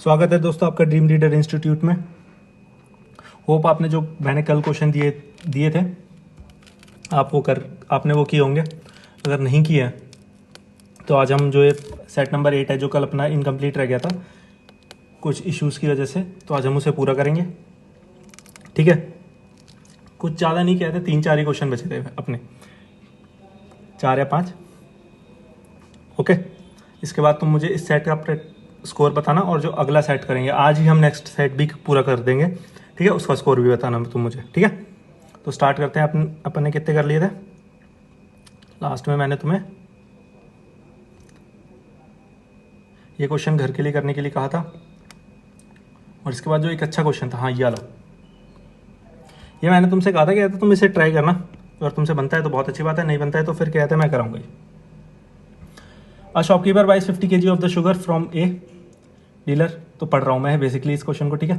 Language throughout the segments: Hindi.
स्वागत है दोस्तों आपका ड्रीम लीडर इंस्टीट्यूट में। होप आपने जो मैंने कल क्वेश्चन दिए थे आपने वो किए होंगे। अगर नहीं किए तो आज हम जो ये सेट नंबर 8 है जो कल अपना इनकम्प्लीट रह गया था कुछ इश्यूज़ की वजह से, तो आज हम उसे पूरा करेंगे। ठीक है, कुछ ज़्यादा नहीं किया था, 3-4 ही क्वेश्चन बचे थे अपने, 4 या 5। ओके, इसके बाद तुम मुझे इस सेट का स्कोर बताना और जो अगला सेट करेंगे, आज ही हम नेक्स्ट सेट भी पूरा कर देंगे। ठीक है, उसका स्कोर भी बताना तुम मुझे। ठीक है, तो स्टार्ट करते हैं। अपन ने कितने कर लिए थे लास्ट में? मैंने तुम्हें ये क्वेश्चन घर के लिए करने के लिए कहा था, और इसके बाद जो एक अच्छा क्वेश्चन था, हाँ ये वाला, ये मैंने तुमसे कहा था कि तुम इसे ट्राई करना, और तुमसे बनता है तो बहुत अच्छी बात है, नहीं बनता है तो फिर कहते हैं मैं कराऊंगा। A shopkeeper buys 50 kg of the sugar from a dealer, तो पढ़ रहा हूँ मैं बेसिकली इस क्वेश्चन को। ठीक है,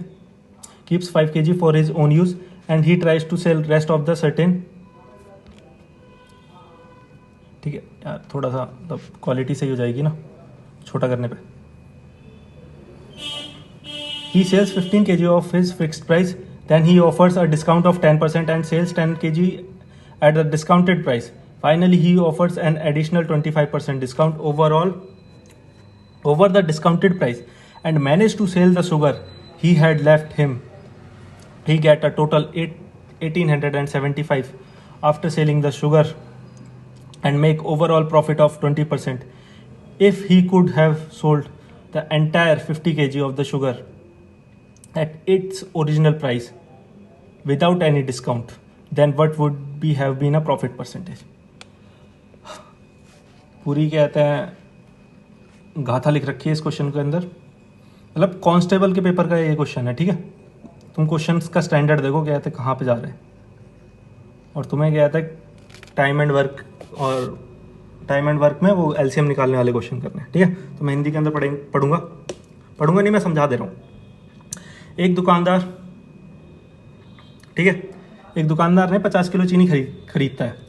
keeps 5 kg for his own use and he tries to sell rest of the certain. ठीक है यार, थोड़ा सा मतलब क्वालिटी सही हो जाएगी ना छोटा करने पे। He sells 15 kg of his fixed price, then he offers a discount of 10% and sells 10 kg at the discounted price. Finally, he offers an additional 25% discount over the discounted price and managed to sell the sugar he had left him. He get a total 1875 after selling the sugar and make overall profit of 20%. If he could have sold the entire 50 kg of the sugar at its original price without any discount, then what would have been a profit percentage? पूरी कहते हैं गाथा लिख रखी है इस क्वेश्चन के अंदर, मतलब कांस्टेबल के पेपर का ये क्वेश्चन है। ठीक है, तुम क्वेश्चन का स्टैंडर्ड देखो क्या कहते हैं, कहाँ पे जा रहे हैं, और तुम्हें क्या कहता है टाइम एंड वर्क, और टाइम एंड वर्क में वो एलसीएम निकालने वाले क्वेश्चन करने हैं। ठीक है, तो मैं हिंदी के अंदर पढ़ूंगा नहीं, मैं समझा दे रहा हूँ। एक दुकानदार, ठीक है, एक दुकानदार ने 50 किलो चीनी खरीदता है।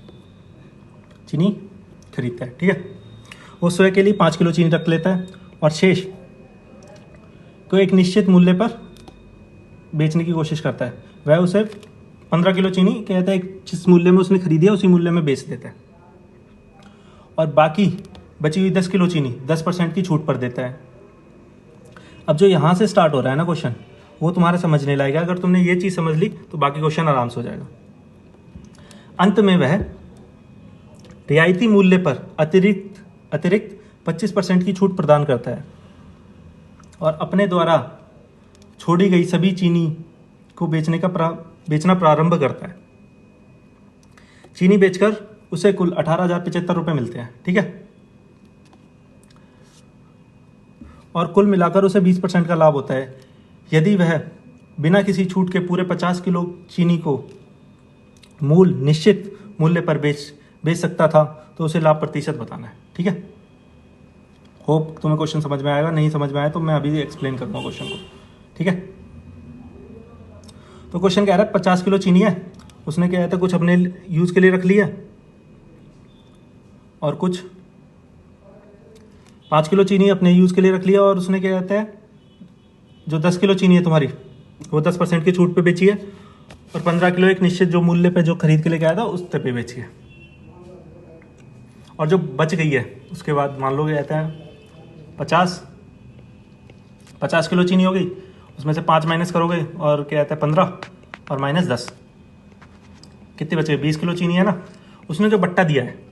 ठीक है, वो स्वयं के लिए 5 किलो चीनी रख लेता है और शेष को एक निश्चित मूल्य पर बेचने की कोशिश करता है। वह उसे 15 किलो चीनी कहता है जिस मूल्य में उसने खरीदी है उसी मूल्य में बेच देता है, और बाकी बची हुई 10 किलो चीनी 10% की छूट पर देता है। अब जो यहाँ से स्टार्ट हो रहा है ना क्वेश्चन, वो तुम्हारे समझने लायक है। अगर तुमने ये चीज़ समझ ली तो बाकी क्वेश्चन आराम से हो जाएगा। अंत में वह रियायती मूल्य पर अतिरिक्त 25% की छूट प्रदान करता है और अपने द्वारा छोड़ी गई सभी चीनी को बेचना प्रारंभ करता है। चीनी बेचकर उसे कुल 18,075 रुपये मिलते हैं। ठीक है, और कुल मिलाकर उसे 20% का लाभ होता है। यदि वह बिना किसी छूट के पूरे 50 किलो चीनी को मूल निश्चित मूल्य पर बेच सकता था तो उसे लाभ प्रतिशत बताना है। ठीक है, होप तुम्हें क्वेश्चन समझ में आएगा। नहीं समझ में आया तो मैं अभी एक्सप्लेन करता हूँ क्वेश्चन को। ठीक है, तो क्वेश्चन कह रहा है 50 किलो चीनी है, उसने क्या कहता है कुछ अपने यूज़ के लिए रख लिया और कुछ 5 किलो चीनी अपने यूज़ के लिए रख लिया, और उसने क्या कहता है जो 10 किलो चीनी है तुम्हारी वो 10% की छूट पे बेची है, और 15 किलो एक निश्चित जो मूल्य पे जो खरीद के लेके आया था उस पे बेची है, और जो बच गई है उसके बाद मान लो कहता है 50 किलो चीनी हो गई, उसमें से 5 माइनस करोगे और क्या कहता है 15 और माइनस 10, कितनी बचे? 20 किलो चीनी है ना। उसने जो बट्टा दिया है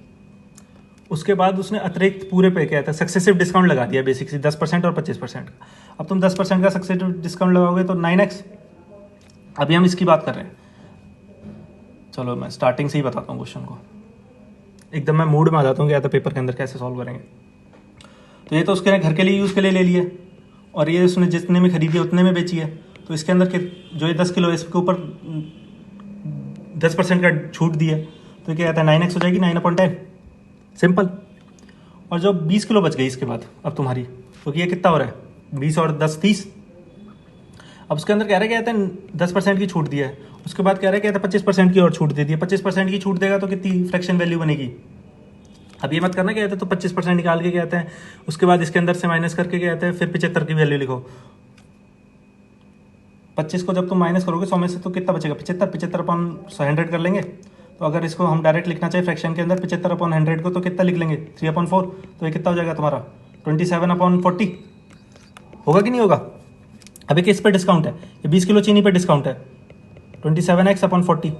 उसके बाद उसने अतिरिक्त पूरे पे क्या कहता है सक्सेसिव डिस्काउंट लगा दिया, बेसिकली 10% और 25% का। अब तुम 10% का सक्सेसिव डिस्काउंट लगाओगे तो 9x। अभी हम इसकी बात कर रहे हैं। चलो मैं स्टार्टिंग से ही बताता हूँ क्वेश्चन को, एकदम मैं मूड में आ जाता हूँ कि पेपर के अंदर कैसे सॉल्व करेंगे। तो ये तो उसके घर के लिए यूज़ के लिए ले लिया, और ये उसने जितने में खरीदी उतने में बेची है, तो इसके अंदर जो ये 10 किलो है इसके ऊपर 10% का छूट दी है, तो क्या कहता है 9x हो जाएगी, 9/10 सिंपल। और जो 20 किलो बच गई इसके बाद अब तुम्हारी, क्योंकि ये कितना हो रहा है 20 और 10 30। अब उसके अंदर कह रहा है कहते हैं 10% की छूट दिया है, उसके बाद कह रहा है कहते हैं 25% की और छूट दे दी है। 25% की छूट देगा तो कितनी फ्रैक्शन वैल्यू बनेगी? अब ये मत करना कहते हैं तो 25% निकाल के कहते हैं उसके बाद इसके अंदर से माइनस करके कहते हैं फिर 75 की वैल्यू लिखो, 25 को जब तुम माइनस करोगे 100 में से तो कितना बचेगा, 75, 75 अपॉन 100 कर लेंगे। तो अगर इसको हम डायरेक्ट लिखना चाहिए फ्रैक्शन के अंदर 75 अपॉन 100 को, तो कितना लिख लेंगे 3/4। तो ये कितना हो जाएगा तुम्हारा 27/40 होगा कि नहीं होगा। अभी किस पे डिस्काउंट है, ये 20 किलो चीनी पे डिस्काउंट है, 27x/40।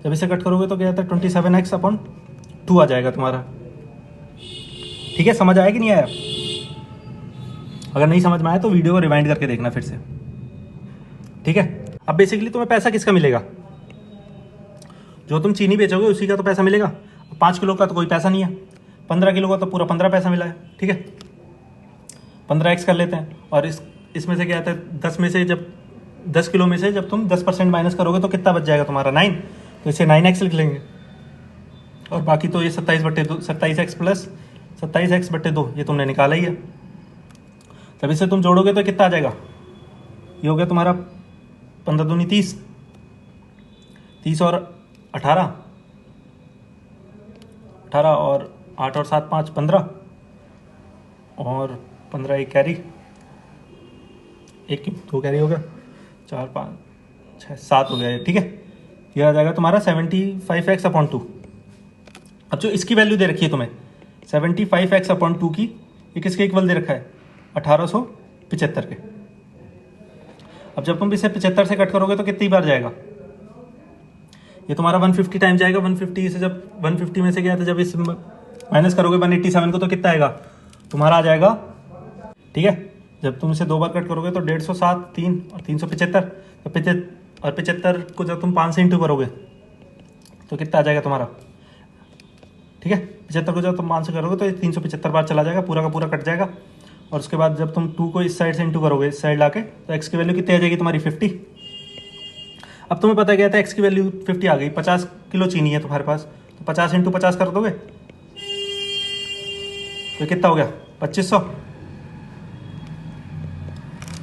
जब इसे कट करोगे तो क्या आता है 27x/2 आ जाएगा तुम्हारा। ठीक है, समझ आया कि नहीं आया। अगर नहीं समझ में आया तो वीडियो को रिवाइंड करके देखना फिर से। ठीक है, अब बेसिकली तुम्हें पैसा किसका मिलेगा, जो तुम चीनी बेचोगे उसी का तो पैसा मिलेगा। 5 किलो का तो कोई पैसा नहीं है, 15 किलो का तो पूरा 15 पैसा मिला है। ठीक है, 15x कर लेते हैं। और इसमें से क्या आता है 10 में से, जब 10 किलो में से जब तुम 10% माइनस करोगे तो कितना बच जाएगा तुम्हारा 9। तो इसे 9x लिख लेंगे। और बाकी तो ये 27/2, 27x प्लस 27x/2 ये तुमने निकाला ही है। तब इसे तुम जोड़ोगे तो कितना आ जाएगा, ये हो गया तुम्हारा 15 दूनी 30, 30 और 18 और 8 और 7 5 15 और 15 एक कैरी, एक 2 कैरी हो गया, 4 5 6 7 हो गया ये। ठीक है, ये आ जाएगा तुम्हारा 75x/2। अब जो इसकी वैल्यू दे रखी है तुम्हें 75x/2 की, ये किसके इक्वल दे रखा है 1875 के। अब जब तुम इसे 75 से कट करोगे तो कितनी बार जाएगा, ये तुम्हारा 150 टाइम जाएगा। 150 से जब 150 में से क्या था, जब इस माइनस करोगे 187 को तो कितना आएगा तुम्हारा आ जाएगा। ठीक है, जब तुम इसे 2 बार कट करोगे तो 150, 3 और 375। और 75 को जब तुम 5 से इंटू करोगे तो कितना आ जाएगा तुम्हारा। ठीक है, 75 को जब तुम 5 से करोगे तो ये 375 बार चला जाएगा, पूरा का पूरा कट जाएगा। और उसके बाद जब तुम 2 को इस साइड से इंटू करोगे, इस साइड लाके, तो एक्स की वैल्यू कितनी आ जाएगी तुम्हारी 50। अब तुम्हें पता क्या था, एक्स की वैल्यू 50 आ गई। 50 किलो चीनी है तुम्हारे पास, तो 50 × 50 कर दोगे तो कितना हो गया 2500।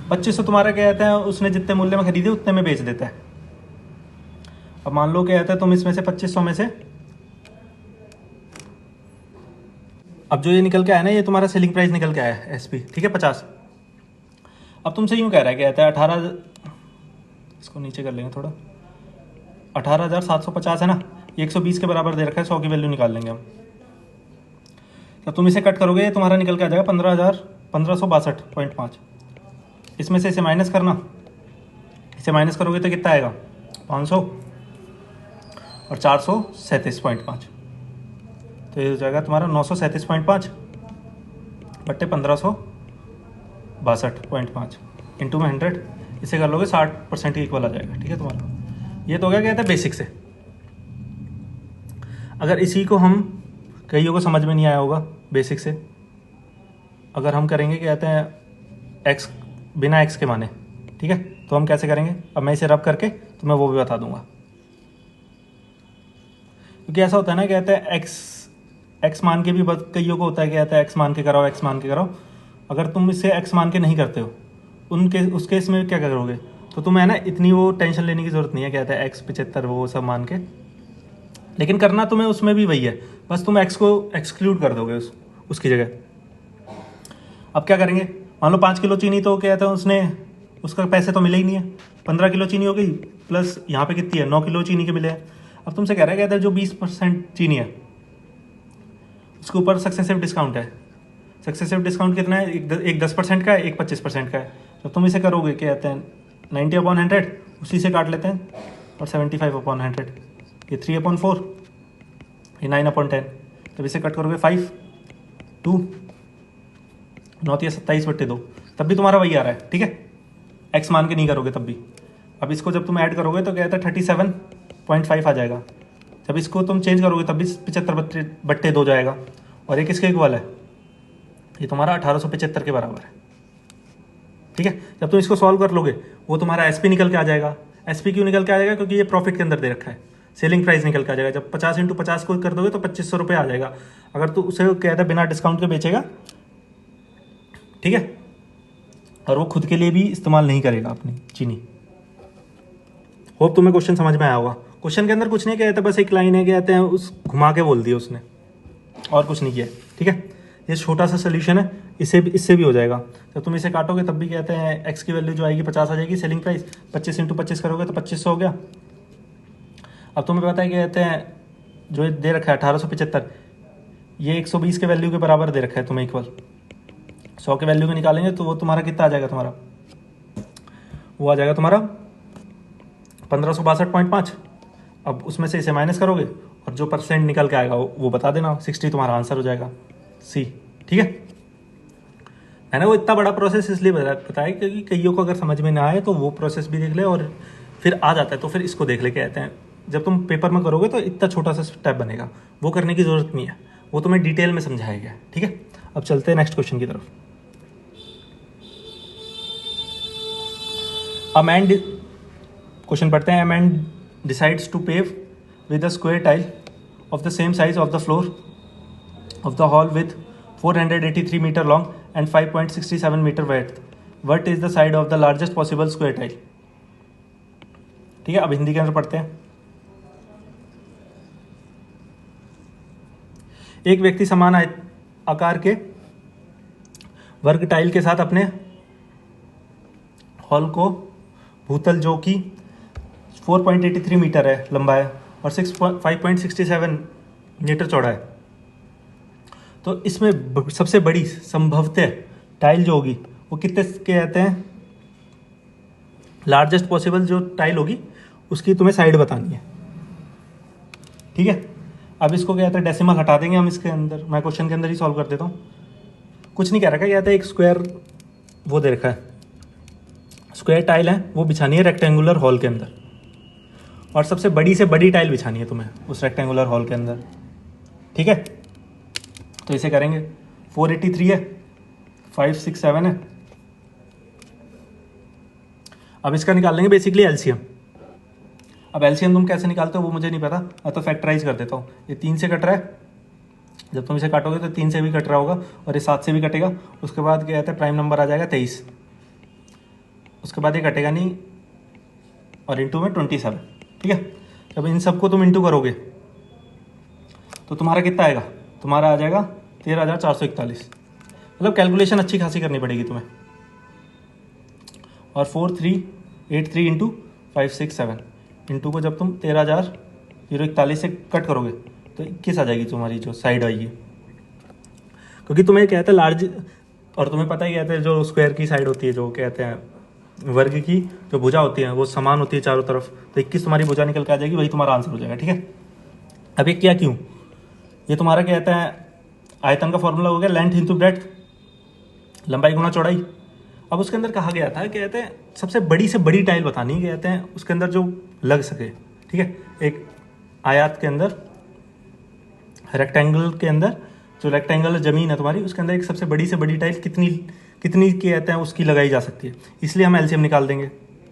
2500 तुम्हारा क्या कहता है, उसने जितने मूल्य में खरीदे उतने में बेच देता है। अब मान लो क्या कहता है, तुम इसमें से 2500 में से, अब जो ये निकल के आया ना, ये तुम्हारा सेलिंग प्राइस निकल के आया है एसपी। ठीक है 50। अब तुमसे यूँ कह रहा है, कहता है 18, इसको नीचे कर लेंगे थोड़ा, 18,750 है ना, 120 के बराबर दे रखा है, 100 की वैल्यू निकाल लेंगे हम। तो तुम इसे कट करोगे ये तुम्हारा निकल के आ जाएगा 15,625.5। इसमें से इसे माइनस करना, इसे माइनस करोगे तो कितना आएगा 500 और 437.5। तो ये हो जाएगा तुम्हारा 937.5 बट्टे 1562.5 इंटू में 100। इसे कर लोगे 60% के इक्वल आ जाएगा। ठीक है तुम्हारा, ये तो हो गया कहते हैं बेसिक से। अगर इसी को हम, कईयों को समझ में नहीं आया होगा बेसिक से, अगर हम करेंगे कहते हैं एक्स बिना एक्स के माने, ठीक है, तो हम कैसे करेंगे। अब मैं इसे रब करके तुम्हें वो भी बता दूंगा, क्योंकि ऐसा होता है ना, कहते हैं एक्स मान के भी कईयों को होता है, कहता है एक्स मान के कराओ, एक्स मान के कराओ। अगर तुम इसे एक्स मान के नहीं करते हो उस केस में क्या करोगे, तो तुम्हें है ना इतनी वो टेंशन लेने की जरूरत नहीं है, कहता है एक्स 75 वो सब मान के। लेकिन करना तुम्हें उसमें भी वही है, बस तुम एक्स को एक्सक्लूड कर दोगे उसकी जगह। अब क्या करेंगे, मान लो 5 किलो चीनी, तो क्या कहता है उसका पैसे तो मिले ही नहीं है। 15 किलो चीनी हो गई, प्लस यहाँ पे कितनी है 9 किलो चीनी के मिले हैं। अब तुमसे कह रहा है, कहता है जो 20% चीनी है उसके ऊपर सक्सेसिव डिस्काउंट है। सक्सेसिव डिस्काउंट कितना है, एक 10% का है, एक 25% का है। तो तुम इसे करोगे क्या कहते हैं 90/100, उसी से काट लेते हैं, और 75/100, ये 3/4, ये 9/10। तब इसे कट करोगे 5 2 9 27/2, तब भी तुम्हारा वही आ रहा है। ठीक है, एक्स मान के नहीं करोगे तब भी। अब इसको जब तुम ऐड करोगे तो क्या कहता है 37.5 आ जाएगा। जब इसको तुम चेंज करोगे तब भी 75/2 जाएगा। और ये किसके इक्वल है, ये तुम्हारा 1875 के बराबर है। ठीक है, जब तुम इसको सॉल्व कर लोगे वो तुम्हारा एसपी निकल के आ जाएगा। एसपी क्यों निकल के आ जाएगा, क्योंकि ये प्रॉफिट के अंदर दे रखा है, सेलिंग प्राइस निकल के आ जाएगा। जब 50 × 50 को कर दोगे तो 2500 रुपये आ जाएगा, अगर तू उसे कहता है बिना डिस्काउंट के बेचेगा। ठीक है, और वो खुद के लिए भी इस्तेमाल नहीं करेगा अपनी चीनी। होप तुम्हें क्वेश्चन समझ में आया होगा। क्वेश्चन के अंदर कुछ नहीं कहता, बस एक लाइन है, कहते हैं उस घुमा के बोल दिया उसने, और कुछ नहीं किया। ठीक है, ये छोटा सा सोल्यूशन है, इससे भी हो जाएगा। जब तुम इसे काटोगे तब भी कहते हैं एक्स की वैल्यू जो आएगी 50 आ जाएगी, सेलिंग प्राइस 25 × 25 करोगे तो 2500 हो गया। अब तुम्हें पता है कि कहते हैं जो दे रखा है 1875, ये 120 के वैल्यू के बराबर दे रखा है तुम्हें इक्वल। 100 के वैल्यू को निकालेंगे तो वो तुम्हारा कितना आ जाएगा, वो आ जाएगा तुम्हारा 1562.5। अब उसमें से इसे माइनस करोगे और जो परसेंट निकल के आएगा वो बता देना, 60 तुम्हारा आंसर हो जाएगा, सी। ठीक है, मैंने वो इतना बड़ा प्रोसेस इसलिए बताया क्योंकि कईयों को अगर समझ में ना आए तो वो प्रोसेस भी देख ले, और फिर आ जाता है तो फिर इसको देख ले। कहते हैं जब तुम पेपर में करोगे तो इतना छोटा सा स्टेप बनेगा, वो करने की ज़रूरत नहीं है, वो तुम्हें डिटेल में समझाया गया। ठीक है, अब चलते हैं नेक्स्ट क्वेश्चन की तरफ। क्वेश्चन पढ़ते हैं। A man decides to pave with a square tile of the same size of the floor of the hall with 483 metre long and 5.67 metre width. What is the side of the largest possible square tile? ठीक है, अब हिंदी के अंदर पढ़ते हैं। एक व्यक्ति समान आकार के वर्ग टाइल के साथ अपने हॉल को भूतल जो कि 4.83 मीटर है लंबा है और 5.67 मीटर चौड़ा है, तो इसमें सबसे बड़ी संभवतः टाइल जो होगी वो कितने के कहते हैं, लार्जेस्ट पॉसिबल जो टाइल होगी उसकी तुम्हें साइड बतानी है। ठीक है, अब इसको क्या कहते हैं, डेसिमल हटा देंगे हम इसके अंदर, मैं क्वेश्चन के अंदर ही सॉल्व कर देता हूँ। कुछ नहीं कह रखा, कहता है एक स्क्वायर वो दे रखा है, स्क्वायर टाइल है वो बिछानी है रेक्टेंगुलर हॉल के अंदर, और सबसे बड़ी से बड़ी टाइल बिछानी है तुम्हें उस रेक्टेंगुलर हॉल के अंदर। ठीक है, तो इसे करेंगे। 483 है, 567 है। अब इसका निकाल लेंगे बेसिकली एलसीएम। अब एलसीएम तुम कैसे निकालते हो वो मुझे नहीं पता, मैं तो फैक्टराइज कर देता हूँ। ये 3 से कट रहा है, जब तुम इसे काटोगे तो 3 से भी कट रहा होगा और ये 7 से भी कटेगा। उसके बाद क्या कहते हैं, प्राइम नंबर आ जाएगा 23, उसके बाद ये कटेगा नहीं और इंटू में 27। ठीक है, जब इन सबको तुम इंटू करोगे तो तुम्हारा कितना आएगा, तुम्हारा आ जाएगा 13,441। मतलब कैलकुलेशन अच्छी खासी करनी पड़ेगी तुम्हें। और 4383 इंटू 567 इंटू को जब तुम 13,041 से कट करोगे तो 21 आ जाएगी तुम्हारी जो साइड आएगी, क्योंकि तुम्हें कहते हैं लार्ज, और तुम्हें पता ही कहते हैं जो स्क्वायर की साइड होती है, जो कहते हैं वर्ग की जो भुजा होती है वो समान होती है चारों तरफ, तो 21 तुम्हारी भुजा निकल के आ जाएगी, वही तुम्हारा आंसर हो जाएगा। ठीक है, अब ये क्या क्यों, ये तुम्हारा कहता है आयतन का फॉर्मूला हो गया लेंथ इंटू ब्रेड्थ, लंबाई गुना चौड़ाई। अब उसके अंदर कहा गया था, कहते हैं सबसे बड़ी से बड़ी टाइल बतानी, कहते हैं उसके अंदर जो लग सके। ठीक है, एक आयत के अंदर, रेक्टेंगल के अंदर, जो रेक्टेंगल ज़मीन है तुम्हारी उसके अंदर एक सबसे बड़ी से बड़ी टाइल कितनी कहते हैं उसकी लगाई जा सकती है, इसलिए हम एलसीएम निकाल देंगे।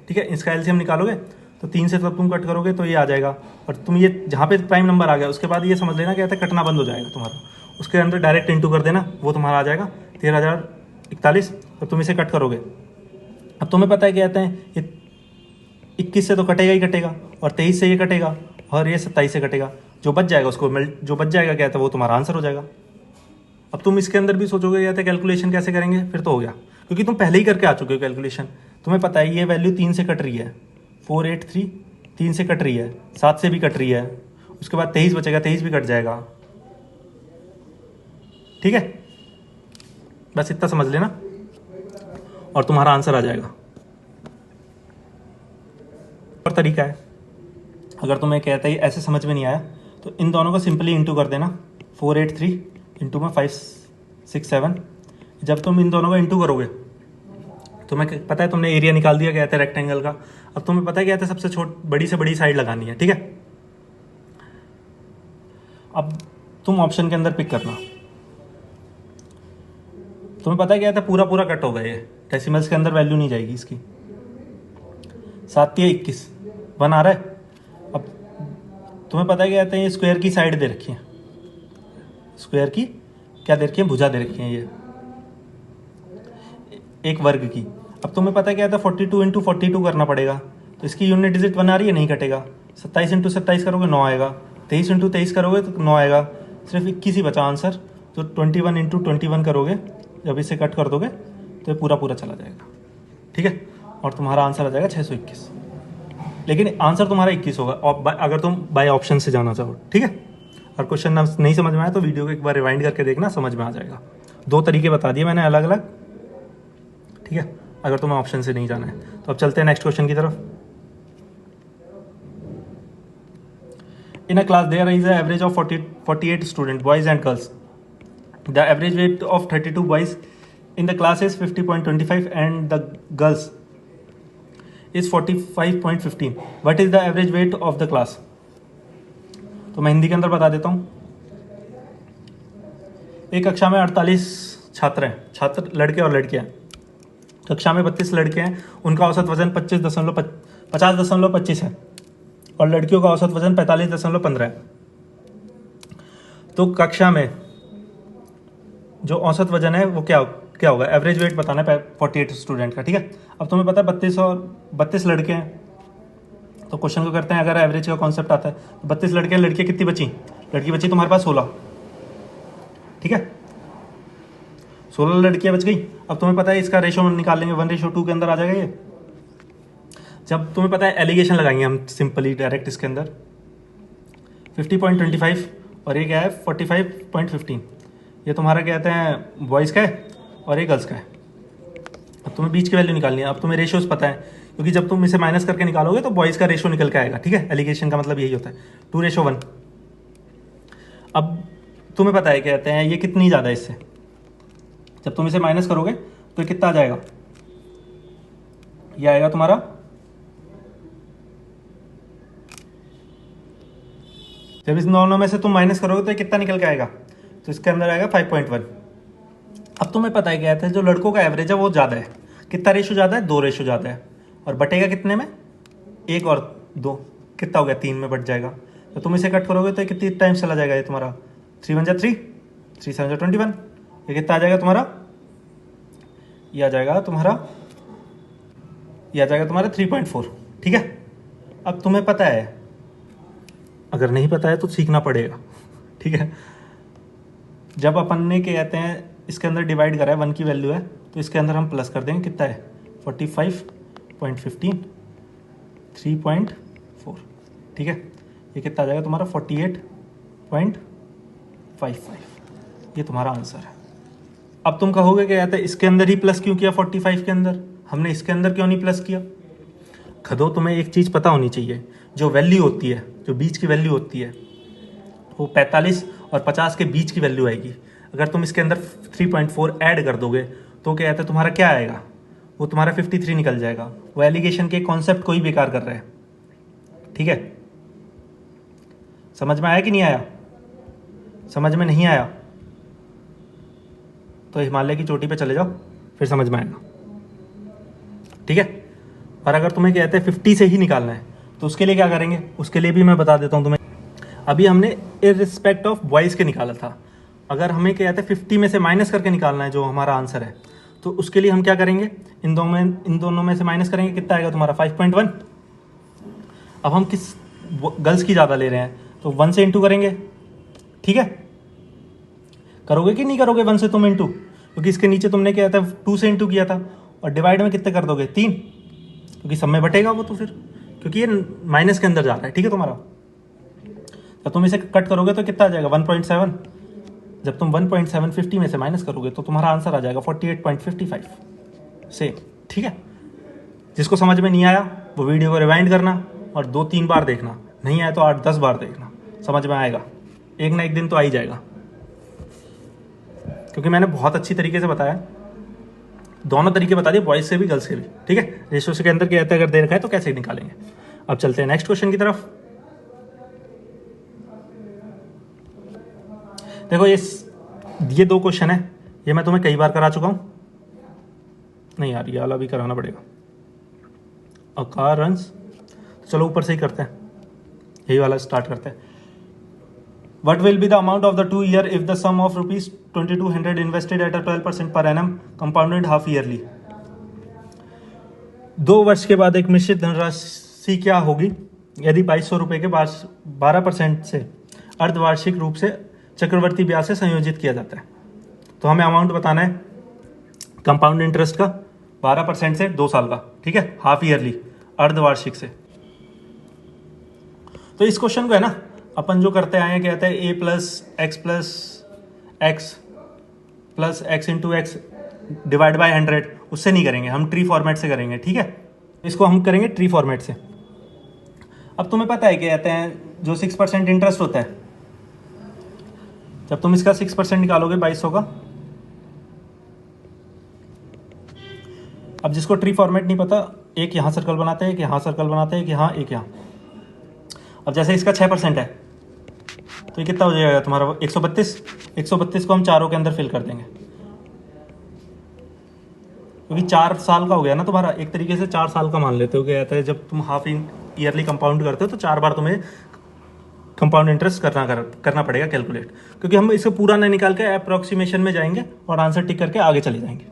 ठीक है, इसका एलसीएम निकालोगे तो 3 से तब तुम कट करोगे तो ये आ जाएगा, और तुम ये जहाँ पे प्राइम नंबर आ गया उसके बाद ये समझ लेना कहते हैं कटना बंद हो जाएगा तुम्हारा, उसके अंदर डायरेक्ट इंटू कर देना, वो तुम्हारा आ जाएगा 13,041, और तुम इसे कट करोगे। अब तुम्हें पता है कहते हैं ये 21 से तो कटेगा ही कटेगा, और 23 से ये कटेगा, और ये 27 से कटेगा, जो बच जाएगा उसको जो बच जाएगा कहते हैं वो तुम्हारा आंसर हो जाएगा। अब तुम इसके अंदर भी सोचोगे कहते हैं कैलकुलेशन कैसे करेंगे, फिर तो हो गया, क्योंकि तुम पहले ही करके आ चुके हो कैलकुलेशन। तुम्हें पता है ये वैल्यू 3 से कट रही है, 483 3 से कट रही है, 7 से भी कट रही है, उसके बाद 23 बचेगा, 23 भी कट जाएगा। ठीक है, बस इतना समझ लेना और तुम्हारा आंसर आ जाएगा। और तरीका है, अगर तुम्हें कहता है ऐसे समझ में नहीं आया तो इन दोनों को सिंपली इंटू कर देना, 483 इंटू में 567। जब तुम इन दोनों को इंटू करोगे तुम्हें पता है तुमने एरिया निकाल दिया कहते हैं रेक्टेंगल का। अब तुम्हें पता है कहते हैं सबसे बड़ी से बड़ी साइड लगानी है। ठीक है, अब तुम ऑप्शन के अंदर पिक करना, तुम्हें पता है कहते हैं पूरा पूरा कट होगा, ये डेसिमल्स के अंदर वैल्यू नहीं जाएगी इसकी। 7 या 21 1 आ रहा है। अब तुम्हें पता है कहते हैं ये स्क्वायर की साइड दे रखी है, स्क्वायर की क्या दे रखी है, भुजा दे रखी है ये एक वर्ग की। अब तुम्हें पता है क्या था 42 इंटू 42 करना पड़ेगा, तो इसकी यूनिट डिजिट 1 आ रही है, नहीं कटेगा। 27 इंटू 27 करोगे 9 आएगा, 23 इंटू 23 करोगे तो 9 आएगा, सिर्फ 21 ही बचा आंसर। तो 21 इंटू 21 करोगे जब इसे कट कर दोगे तो ये पूरा पूरा चला जाएगा, ठीक है, और तुम्हारा आंसर आ जाएगा 621। लेकिन आंसर तुम्हारा 21 होगा अगर तुम बाय ऑप्शन से जाना चाहो, ठीक है। और क्वेश्चन नहीं समझ में आया तो वीडियो को एक बार रिवाइंड करके देखना, समझ में आ जाएगा। 2 तरीके बता दिए मैंने अलग अलग, ठीक है, अगर तुम्हें ऑप्शन से नहीं जाना है। तो अब चलते हैं नेक्स्ट क्वेश्चन की तरफ। In a class there is a average of 48 student boys and girls. The average weight of 32 boys in the class is 50.25 and the girls is 45.15। What is the average weight of the class. तो मैं हिंदी के अंदर बता देता हूँ। एक कक्षा में 48 छात्र हैं, छात्र लड़के और लड़कियां। कक्षा में 32 लड़के हैं, उनका औसत वजन 50.25 है और लड़कियों का औसत वजन 45.15 है। तो कक्षा में जो औसत वजन है वो क्या होगा, एवरेज वेट बताना है 48 स्टूडेंट का, ठीक है। अब तुम्हें पता है 32 लड़के हैं, तो क्वेश्चन को करते हैं। अगर एवरेज का कॉन्सेप्ट आता है तो 32 लड़के हैं, लड़कियाँ कितनी बची, लड़की बची तुम्हारे पास 16, ठीक है, 16 लड़कियाँ बच गई। अब तुम्हें पता है इसका रेशो निकाल लेंगे, 1:2 के अंदर आ जाएगा ये। जब तुम्हें पता है एलिगेशन लगाएंगे हम सिंपली डायरेक्ट इसके अंदर 50.25 और ये क्या है 45.15। ये तुम्हारा क्या कहते हैं बॉयज़ का है और ये गर्ल्स का है। अब तुम्हें बीच की वैल्यू निकालनी है। अब तुम्हें रेशोज पता है, क्योंकि जब तुम इसे माइनस करके निकालोगे तो बॉयज़ का रेशो निकल के आएगा, ठीक है। एलिगेशन का मतलब यही होता है 2:1। अब तुम्हें पता है क्या कहते हैं ये कितनी ज़्यादा है इससे, जब तुम इसे माइनस करोगे तो कितना आ जाएगा, ये आएगा तुम्हारा जब इस दोनों में से तुम माइनस करोगे तो ये कितना निकल के आएगा, तो इसके अंदर आएगा 5.1। अब तुम्हें पता है क्या कहते हैं जो लड़कों का एवरेज है वो ज़्यादा है, कितना रेशो ज़्यादा है, 2 रेशो ज़्यादा है, और बटेगा कितने में, 1 और 2, कितना हो गया 3 में बट जाएगा। तो तुम इसे कट करोगे तो कितनी टाइम चला जाएगा ये तुम्हारा 3 1 3, 3 7 21, ये कितना आ जाएगा तुम्हारा, ये आ जाएगा तुम्हारा 3.4, ठीक है। अब तुम्हें पता है, अगर नहीं पता है तो सीखना पड़ेगा, ठीक है। जब अपन ने क्या कहते हैं इसके अंदर डिवाइड करा है 1 की वैल्यू है तो इसके अंदर हम प्लस कर देंगे, कितना है 45.15 3.4, ठीक है। ये कितना आ जाएगा तुम्हारा 48.55, ये तुम्हारा आंसर है। अब तुम कहोगे क्या कहते हैं इसके अंदर ही प्लस क्यों किया, 45 के अंदर हमने इसके अंदर क्यों नहीं प्लस किया। खदो तुम्हें एक चीज़ पता होनी चाहिए, जो वैल्यू होती है, जो बीच की वैल्यू होती है वो 45 और 50 के बीच की वैल्यू आएगी। अगर तुम इसके अंदर 3.4 ऐड कर दोगे तो क्या कहते हैं तुम्हारा क्या आएगा, वो तुम्हारा 53 निकल जाएगा। वो एलिगेशन के कॉन्सेप्ट को ही बेकार कर रहे हैं, ठीक है। समझ में आया कि नहीं आया, समझ में नहीं आया तो हिमालय की चोटी पे चले जाओ, फिर समझ में आएगा, ठीक है। और अगर तुम्हें कहते हैं 50 से ही निकालना है तो उसके लिए क्या करेंगे, उसके लिए भी मैं बता देता हूँ तुम्हें। अभी हमने इररिस्पेक्ट ऑफ बॉयज़ के निकाला था, अगर हमें क्या कहते हैं 50 में से माइनस करके निकालना है जो हमारा आंसर है, तो उसके लिए हम क्या करेंगे, इन दोनों में से माइनस करेंगे, कितना आएगा तुम्हारा 5.1। अब हम किस गर्ल्स की ज़्यादा ले रहे हैं तो 1 से इंटू करेंगे, ठीक है। करोगे कि नहीं करोगे 1 से तुम इंटू, क्योंकि इसके नीचे तुमने क्या था 2 से इंटू किया था, और डिवाइड में कितने कर दोगे 3, क्योंकि सब में बटेगा वो, तो फिर क्योंकि ये माइनस के अंदर जा रहा है, ठीक है तुम्हारा। तो तुम इसे कट करोगे तो कितना आ जाएगा 1.7। जब तुम 1.7 50 में से माइनस करोगे तो तुम्हारा आंसर आ जाएगा 48.55 से, ठीक है। जिसको समझ में नहीं आया वो वीडियो को रिवाइंड करना और 2-3 बार देखना, नहीं आया तो 8-10 बार देखना, समझ में आएगा, एक ना एक दिन तो आ ही जाएगा। क्योंकि मैंने बहुत अच्छी तरीके से बताया, दोनों तरीके बता दिए, बॉयज़ से भी गर्ल्स से भी, ठीक है। रेशो के अंदर क्या कहते हैं अगर दे रखा है तो कैसे निकालेंगे। अब चलते हैं नेक्स्ट क्वेश्चन की तरफ। देखो ये 2 क्वेश्चन है, ये मैं तुम्हें कई बार करा चुका हूँ, नहीं यार ये वाला भी कराना पड़ेगा। अ कार रन्स, चलो ऊपर से ही करते हैं, यही वाला स्टार्ट करते हैं। What will be the amount of the 2 year if the sum of rupees 2200 invested at a 12% per annum compounded half yearly? 2 वर्ष के बाद एक निश्चित धनराशि क्या होगी यदि 2200 रुपये के 12% से अर्धवार्षिक रूप से चक्रवर्ती ब्याज से संयोजित किया जाता है। तो हमें अमाउंट बताना है कंपाउंड इंटरेस्ट का 12% से 2 साल का, ठीक है, हाफ ईयरली, अर्धवार्षिक से। तो इस क्वेश्चन को है ना अपन जो करते आए हैं, क्या कहते हैं, a plus x into x divide by 100, उससे नहीं करेंगे, हम ट्री फॉर्मेट से करेंगे, ठीक है। इसको हम करेंगे ट्री फॉर्मेट से। अब तुम्हें पता है क्या कहते हैं, जो 6% इंटरेस्ट होता है, जब तुम इसका 6% निकालोगे 2200 का, अब जिसको ट्री फॉर्मेट नहीं पता, एक यहाँ सर्कल बनाते हैं, एक यहाँ सर्कल बनाते हैं, एक यहाँ, एक यहाँ। अब जैसे इसका 6% है तो ये कितना हो जाएगा तुम्हारा, 132 को हम चारों के अंदर फिल कर देंगे, क्योंकि 4 साल का हो गया ना तुम्हारा, एक तरीके से 4 साल का मान लेते हो। क्या कहता है, जब तुम हाफ ईयरली कंपाउंड करते हो तो 4 बार तुम्हें कंपाउंड इंटरेस्ट करना पड़ेगा कैलकुलेट, क्योंकि हम इसे पूरा नहीं निकाल के अप्रोक्सीमेशन में जाएंगे और आंसर टिक करके आगे चले जाएंगे,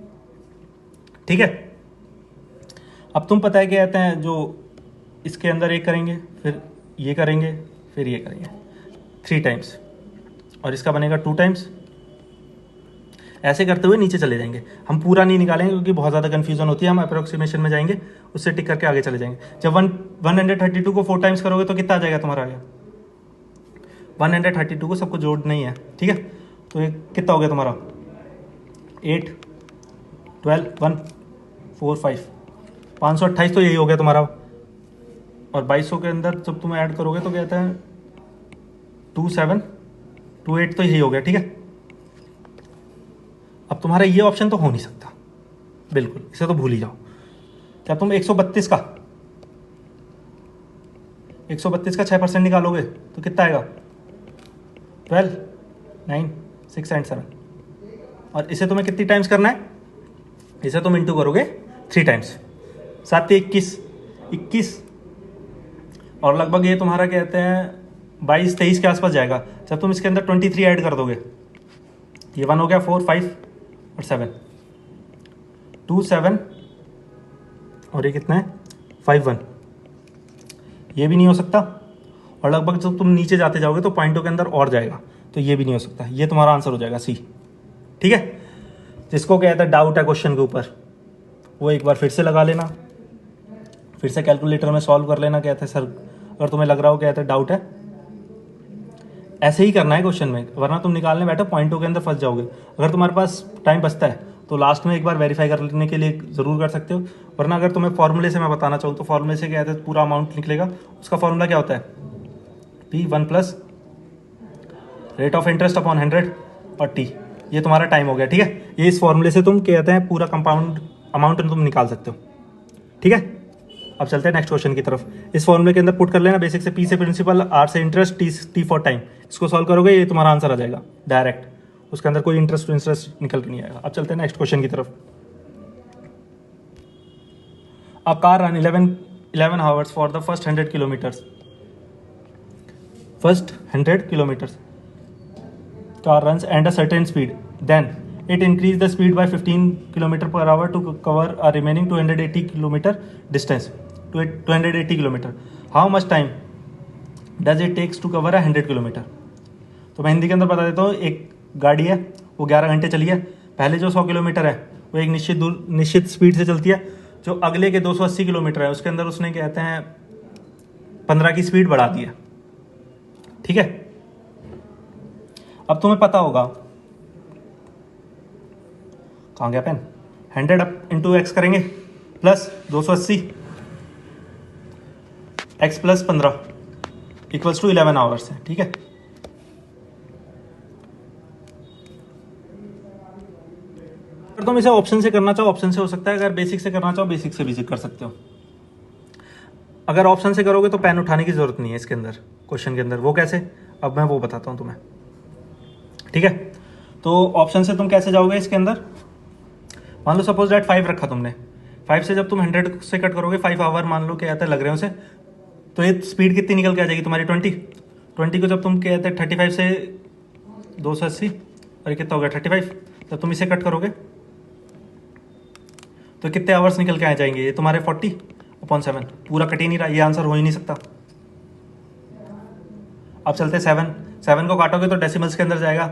ठीक है। अब तुम पता है क्या कहते हैं, जो इसके अंदर एक करेंगे, फिर ये करेंगे, फिर ये करेंगे 3 टाइम्स, और इसका बनेगा 2 टाइम्स। ऐसे करते हुए नीचे चले जाएंगे, हम पूरा नहीं निकालेंगे क्योंकि बहुत ज़्यादा कन्फ्यूजन होती है, हम अप्रोक्सीमेशन में जाएंगे, उससे टिक करके आगे चले जाएंगे। जब 132 को 4 टाइम्स करोगे तो कितना आ जाएगा तुम्हारा, आगे 132 को सबको जोड़ नहीं है, ठीक है। तो ये कितना हो गया तुम्हारा, 8 12 1 4 5 528, तो यही हो गया तुम्हारा। और 2200 के अंदर जब तुम ऐड करोगे तो कहते हैं 27 28, तो यही हो गया, ठीक है। अब तुम्हारा ये ऑप्शन तो हो नहीं सकता, बिल्कुल, इसे तो भूल ही जाओ। क्या तुम 132 का 6% निकालोगे तो कितना आएगा, 12 9 6 एंड 7, और इसे तुम्हें कितनी टाइम्स करना है, इसे तुम इंटू करोगे 3 टाइम्स, 7 21, और लगभग ये तुम्हारा कहते हैं 22-23 के आसपास जाएगा। जब तुम इसके अंदर 23 ऐड कर दोगे, ये 1 हो गया, 4 5 और 7 2 7, और ये कितना है 5 1, ये भी नहीं हो सकता। और लगभग जब तुम नीचे जाते जाओगे तो पॉइंटों के अंदर और जाएगा, तो ये भी नहीं हो सकता। ये तुम्हारा आंसर हो जाएगा सी, ठीक है। जिसको कहता है डाउट है क्वेश्चन के ऊपर, वो एक बार फिर से लगा लेना, फिर से कैलकुलेटर में सॉल्व कर लेना। कहते हैं सर, अगर तुम्हें लग रहा हो कहते हैं डाउट है, ऐसे ही करना है क्वेश्चन में, वरना तुम निकालने बैठो पॉइंटों के अंदर फंस जाओगे। अगर तुम्हारे पास टाइम बचता है तो लास्ट में एक बार वेरीफाई करने के लिए ज़रूर कर सकते हो, वरना अगर तुम्हें फॉर्मूले से मैं बताना चाहूँ तो फॉर्मूले से क्या कहते हैं, पूरा अमाउंट निकलेगा। उसका फॉर्मूला क्या होता है, P1 plus rate of interest upon 100 और T, ये तुम्हारा टाइम हो गया, ठीक है। ये इस फॉर्मूले से तुम कहते हैं पूरा कंपाउंड अमाउंट तुम निकाल सकते हो, ठीक है। अब चलते हैं नेक्स्ट क्वेश्चन की तरफ। इस फॉर्मूले के अंदर पुट कर लेना, बेसिक से P से प्रिंसिपल, R से इंटरेस्ट, T फॉर टाइम। इसको सॉल्व करोगे ये तुम्हारा आंसर आ जाएगा डायरेक्ट, उसके अंदर कोई इंटरेस्ट निकल के नहीं आएगा। अब चलते हैं नेक्स्ट क्वेश्चन की तरफ। A car run 11 hours for the first 100 kilometres. car runs at a certain speed, then it increased the speed by 15 km per hour to cover a remaining 280 km distance. 280 km. How much time does it takes to cover a 100 km? तो मैं हिंदी के अंदर बता देता हूँ। एक गाड़ी है, वो 11 घंटे चली है। पहले जो 100 किलोमीटर है वो एक निश्चित स्पीड से चलती है। जो अगले के 280 किलोमीटर है उसके अंदर उसने कहते हैं 15 की स्पीड बढ़ा दी है, ठीक है। अब तुम्हें पता होगा, कहाँ गया पेन, 100 अप इंटू एक्स करेंगे plus 280 x plus 15 equals to 11 hours है, ठीक है। अगर तुम इसे ऑप्शन से करना चाहो ऑप्शन से हो सकता है, अगर बेसिक से करना चाहो बेसिक से भी कर सकते हो। अगर ऑप्शन से करोगे तो पेन उठाने की जरूरत नहीं है इसके अंदर, क्वेश्चन के अंदर। वो कैसे, अब मैं वो बताता हूँ तुम्हें, ठीक है। तो ऑप्शन से तुम कैसे जाओगे इसके अंदर, मान लो सपोज दैट 5 रखा तुमने, 5 से जब तुम 100 से कट करोगे, 5 आवर मान लो क्या कहते हैं लग रहे हैं उसे, तो ये स्पीड कितनी निकल के आ जाएगी तुम्हारी 20 को जब तुम कहते हैं 35 से 280 और ये कितना हो गया 35, जब तुम इसे कट करोगे तो कितने आवर्स निकल के आ जाएंगे, ये तुम्हारे 40/7, पूरा कट ही नहीं रहा, ये आंसर हो ही नहीं सकता। अब चलते 7 को काटोगे तो डेसिमल्स के अंदर जाएगा,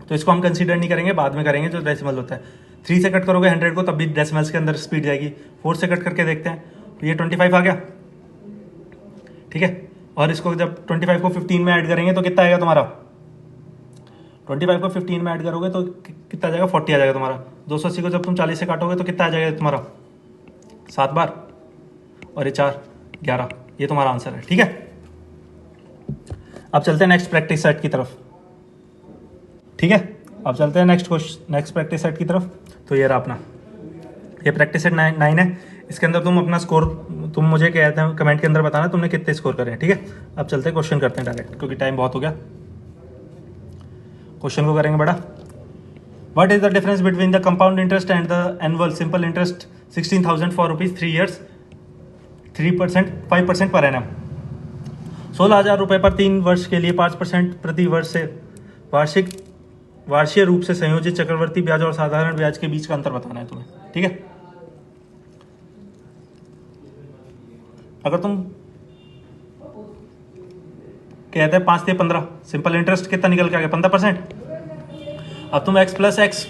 तो इसको हम कंसीडर नहीं करेंगे, बाद में करेंगे जो डेसिमल होता है। 3 से कट करोगे 100 को तब भी डेसिमल्स के अंदर स्पीड जाएगी। 4 से कट करके देखते हैं, तो ये 25 आ गया, ठीक है। और इसको जब 25 को 15 में ऐड करेंगे तो कितना आएगा तुम्हारा, 25 को 15 में ऐड करोगे तो कितना आ जाएगा, 40 आ जाएगा तुम्हारा। 280 को जब तुम 40 से काटोगे तो कितना आ जाएगा तुम्हारा, 7 बार, और ये 4 11, ये तुम्हारा आंसर है, ठीक है। अब चलते हैं नेक्स्ट प्रैक्टिस सेट की तरफ, ठीक है। अब चलते हैं नेक्स्ट प्रैक्टिस सेट की तरफ। तो ये रहा अपना, ये प्रैक्टिस सेट 9 है। इसके अंदर तुम अपना स्कोर तुम मुझे कहते हैं कमेंट के अंदर बताना तुमने कितने स्कोर करे हैं, ठीक है। अब चलते हैं क्वेश्चन करते हैं डायरेक्ट, क्योंकि टाइम बहुत हो गया। क्वेश्चन को करेंगे बड़ा। What is the difference between the compound interest and the annual simple interest 16,000 for rupees 3 years 3% 5% per annum. 16,000 रुपये पर 3 वर्ष के लिए 5% प्रति वर्ष से वार्षिक रूप से संयोजित चक्रवर्ती ब्याज और साधारण ब्याज के बीच का अंतर बताना है तुम्हें, ठीक है। अगर तुम कहते हैं 5 से 15 सिंपल इंटरेस्ट कितना निकल के आ गया, 15%। अब तुम x plus x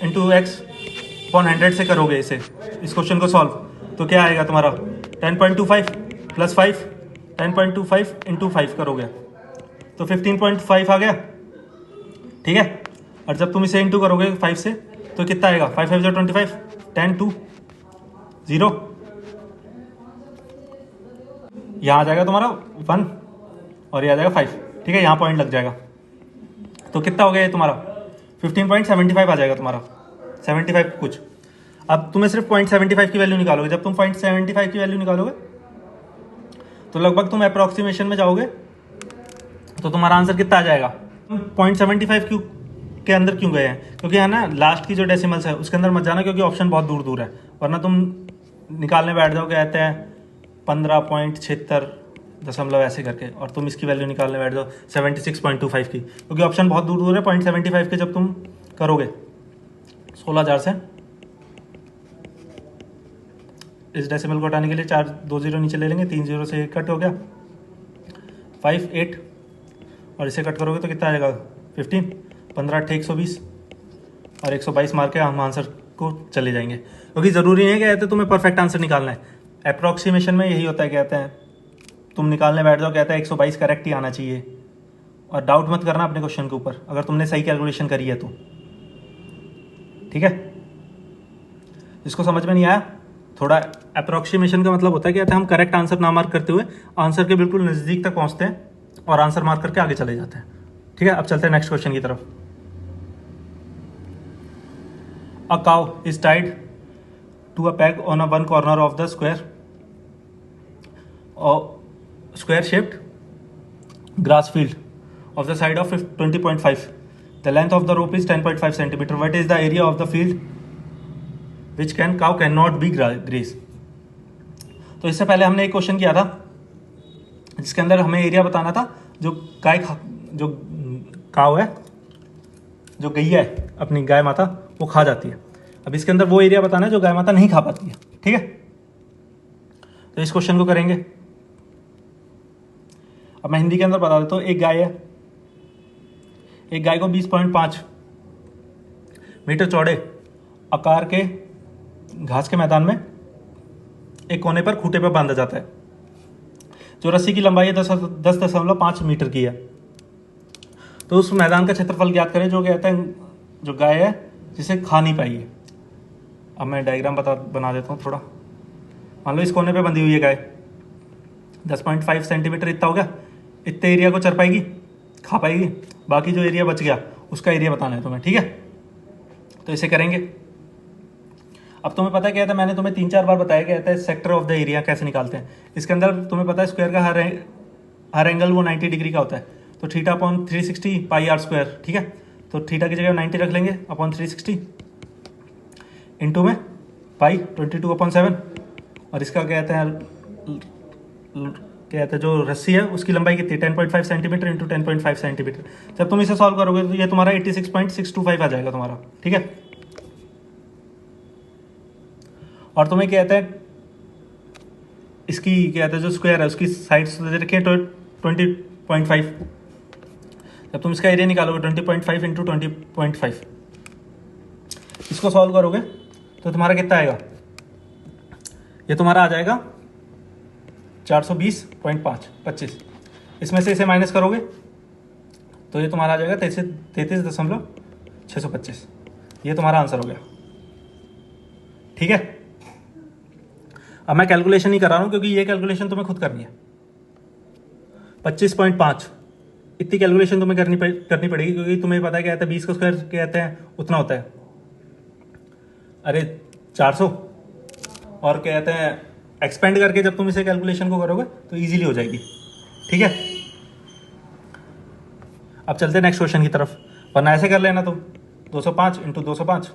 into x upon 100 से करोगे इस क्वेश्चन को सॉल्व, तो क्या आएगा तुम्हारा 10.25 प्लस 5 10.25 इंटू 5 करोगे तो 15.5 आ गया, ठीक है। और जब तुम इसे इंटू करोगे 5 से तो कितना आएगा, 5 5 25 10 2 0, यहाँ आ जाएगा तुम्हारा 1 और ये आ जाएगा 5, ठीक है। यहाँ पॉइंट लग जाएगा, तो कितना हो गया ये तुम्हारा 15.75 आ जाएगा तुम्हारा, 75 कुछ। अब तुम्हें सिर्फ 0.75 की वैल्यू निकालोगे। जब तुम 0.75 की वैल्यू निकालोगे तो लगभग तुम अप्रोक्सीमेशन में जाओगे, तो तुम्हारा आंसर कितना आ जाएगा। 0.75 क्यों के अंदर क्यों गए हैं, क्योंकि है ना लास्ट की जो डेसिमल्स है उसके अंदर मत जाना, क्योंकि ऑप्शन बहुत दूर दूर है, वरना तुम निकालने बैठ जाओगे कहते हैं 15.76 दशमलव ऐसे करके, और तुम इसकी वैल्यू निकालने बैठ जाओ 76.25 की, क्योंकि ऑप्शन बहुत दूर दूर है। 0.75 के जब तुम करोगे 16,000 से इस डेसिमल को हटाने के लिए 4 2 0 नीचे ले लेंगे, 3 0 से 1 कट हो गया 5 8, और इसे कट करोगे तो कितना आ जाएगा 15 15 8 120, और 122 मार के हम आंसर को चले जाएंगे, क्योंकि ज़रूरी नहीं है कहते तुम्हें परफेक्ट आंसर निकालना है। अप्रॉक्सीमेशन में यही होता है, कहते हैं तुम निकालने बैठ जाओ कहते हैं 122 करेक्ट ही आना चाहिए, और डाउट मत करना अपने क्वेश्चन के ऊपर अगर तुमने सही कैलकुलेशन करी है तो, ठीक है। इसको समझ में नहीं आया, थोड़ा अप्रॉक्सीमेशन का मतलब होता है कि हम करेक्ट आंसर ना मार्क करते हुए आंसर के बिल्कुल नज़दीक तक पहुंचते हैं और आंसर मार्क करके आगे चले जाते हैं, ठीक है। अब चलते हैं नेक्स्ट क्वेश्चन की तरफ। A cow is tied to a peg on a one corner of the square shaped grass field of the side of 20.5. The length of the rope is 10.5 centimeter. What is the area of the field which cow cannot be graze? तो इससे पहले हमने एक क्वेश्चन किया था जिसके अंदर हमें एरिया बताना था जो जो काव है, जो गैया है अपनी गाय माता वो खा जाती है। अब इसके अंदर वो एरिया बताना है जो गाय माता नहीं खा पाती है, ठीक है। तो इस क्वेश्चन को करेंगे। अब मैं हिंदी के अंदर बता देता हूँ। एक गाय है, एक गाय को 20.5 मीटर चौड़े आकार के घास के मैदान में एक कोने पर खूंटे पर बांधा जाता है, जो रस्सी की लंबाई 10.5 मीटर की है। तो उस मैदान का क्षेत्रफल ज्ञात करें जो कहते हैं जो गाय है जिसे खा नहीं पाई है। अब मैं डायग्राम बना देता हूँ थोड़ा। मान लो इस कोने पे बंधी हुई है गाय, 10.5 सेंटीमीटर इतना हो गया, इतने एरिया को चर पाएगी, खा पाएगी, बाकी जो एरिया बच गया उसका एरिया बताना है तुम्हें, ठीक है। तो इसे करेंगे। अब तुम्हें पता है क्या था, मैंने तुम्हें 3-4 बार बताया क्या था सेक्टर ऑफ द एरिया कैसे निकालते हैं। इसके अंदर तुम्हें पता है स्क्वायर का हर एंगल वो 90 डिग्री का होता है, तो theta upon 360 pi r square, ठीक है। तो थीटा की जगह 90 रख लेंगे अपॉन 360 इंटू में पाई 22/7, और इसका क्या कहते हैं जो रस्सी है उसकी लंबाई कितनी 10.5 सेंटीमीटर इंटू 10.5 सेंटीमीटर। जब तुम इसे सॉल्व करोगे तो ये तुम्हारा 86.625 आ जाएगा तुम्हारा, ठीक है। और तुम्हें कहते हैं इसकी कहते हैं जो स्क्वायर है उसकी साइड्स दे रखी है 20.5। जब तुम इसका एरिया निकालोगे 20.5 इंटू 20.5, इसको सॉल्व करोगे तो तुम्हारा कितना आएगा, ये तुम्हारा आ जाएगा 420.25। इसमें से इसे माइनस करोगे तो ये तुम्हारा आ जाएगा 33.625। ये तुम्हारा आंसर हो गया। ठीक है, अब मैं कैलकुलेशन नहीं कर रहा हूँ क्योंकि ये कैलकुलेशन तुम्हें खुद करनी है। 25.5 इतनी कैलकुलेशन तुम्हें करनी पड़ेगी क्योंकि तुम्हें पता है क्या आता है, 20 का स्क्वायर कहते हैं उतना होता है, अरे 400, और कहते हैं एक्सपेंड करके जब तुम इसे कैलकुलेशन को करोगे तो इजीली हो जाएगी। ठीक है, अब चलते हैं नेक्स्ट क्वेश्चन की तरफ, वरना ऐसे कर लेना तुम 205 इंटू 205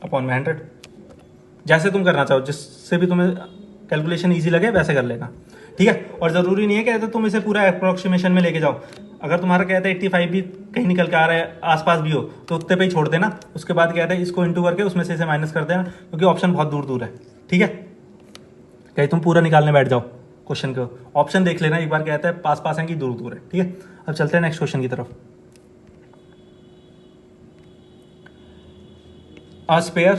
अपॉन में 100, जैसे तुम करना चाहो, जिससे भी तुम्हें कैलकुलेशन इजी लगे वैसे कर लेना। ठीक है, और ज़रूरी नहीं है कहते तुम इसे पूरा अप्रोक्सीमेशन में लेके जाओ। अगर तुम्हारा कहते हैं 85 भी कहीं निकल के आ रहा है, आसपास भी हो, तो उतने पे ही छोड़ देना। उसके बाद कहते हैं इसको इंटू करके उसमें से इसे माइनस कर देना, क्योंकि ऑप्शन बहुत दूर दूर है। ठीक है, कहीं तुम पूरा निकालने बैठ जाओ क्वेश्चन को, ऑप्शन देख लेना एक बार, कहता है पास पास है कि दूर दूर है। ठीक है, अब चलते हैं नेक्स्ट क्वेश्चन की तरफ। A sphere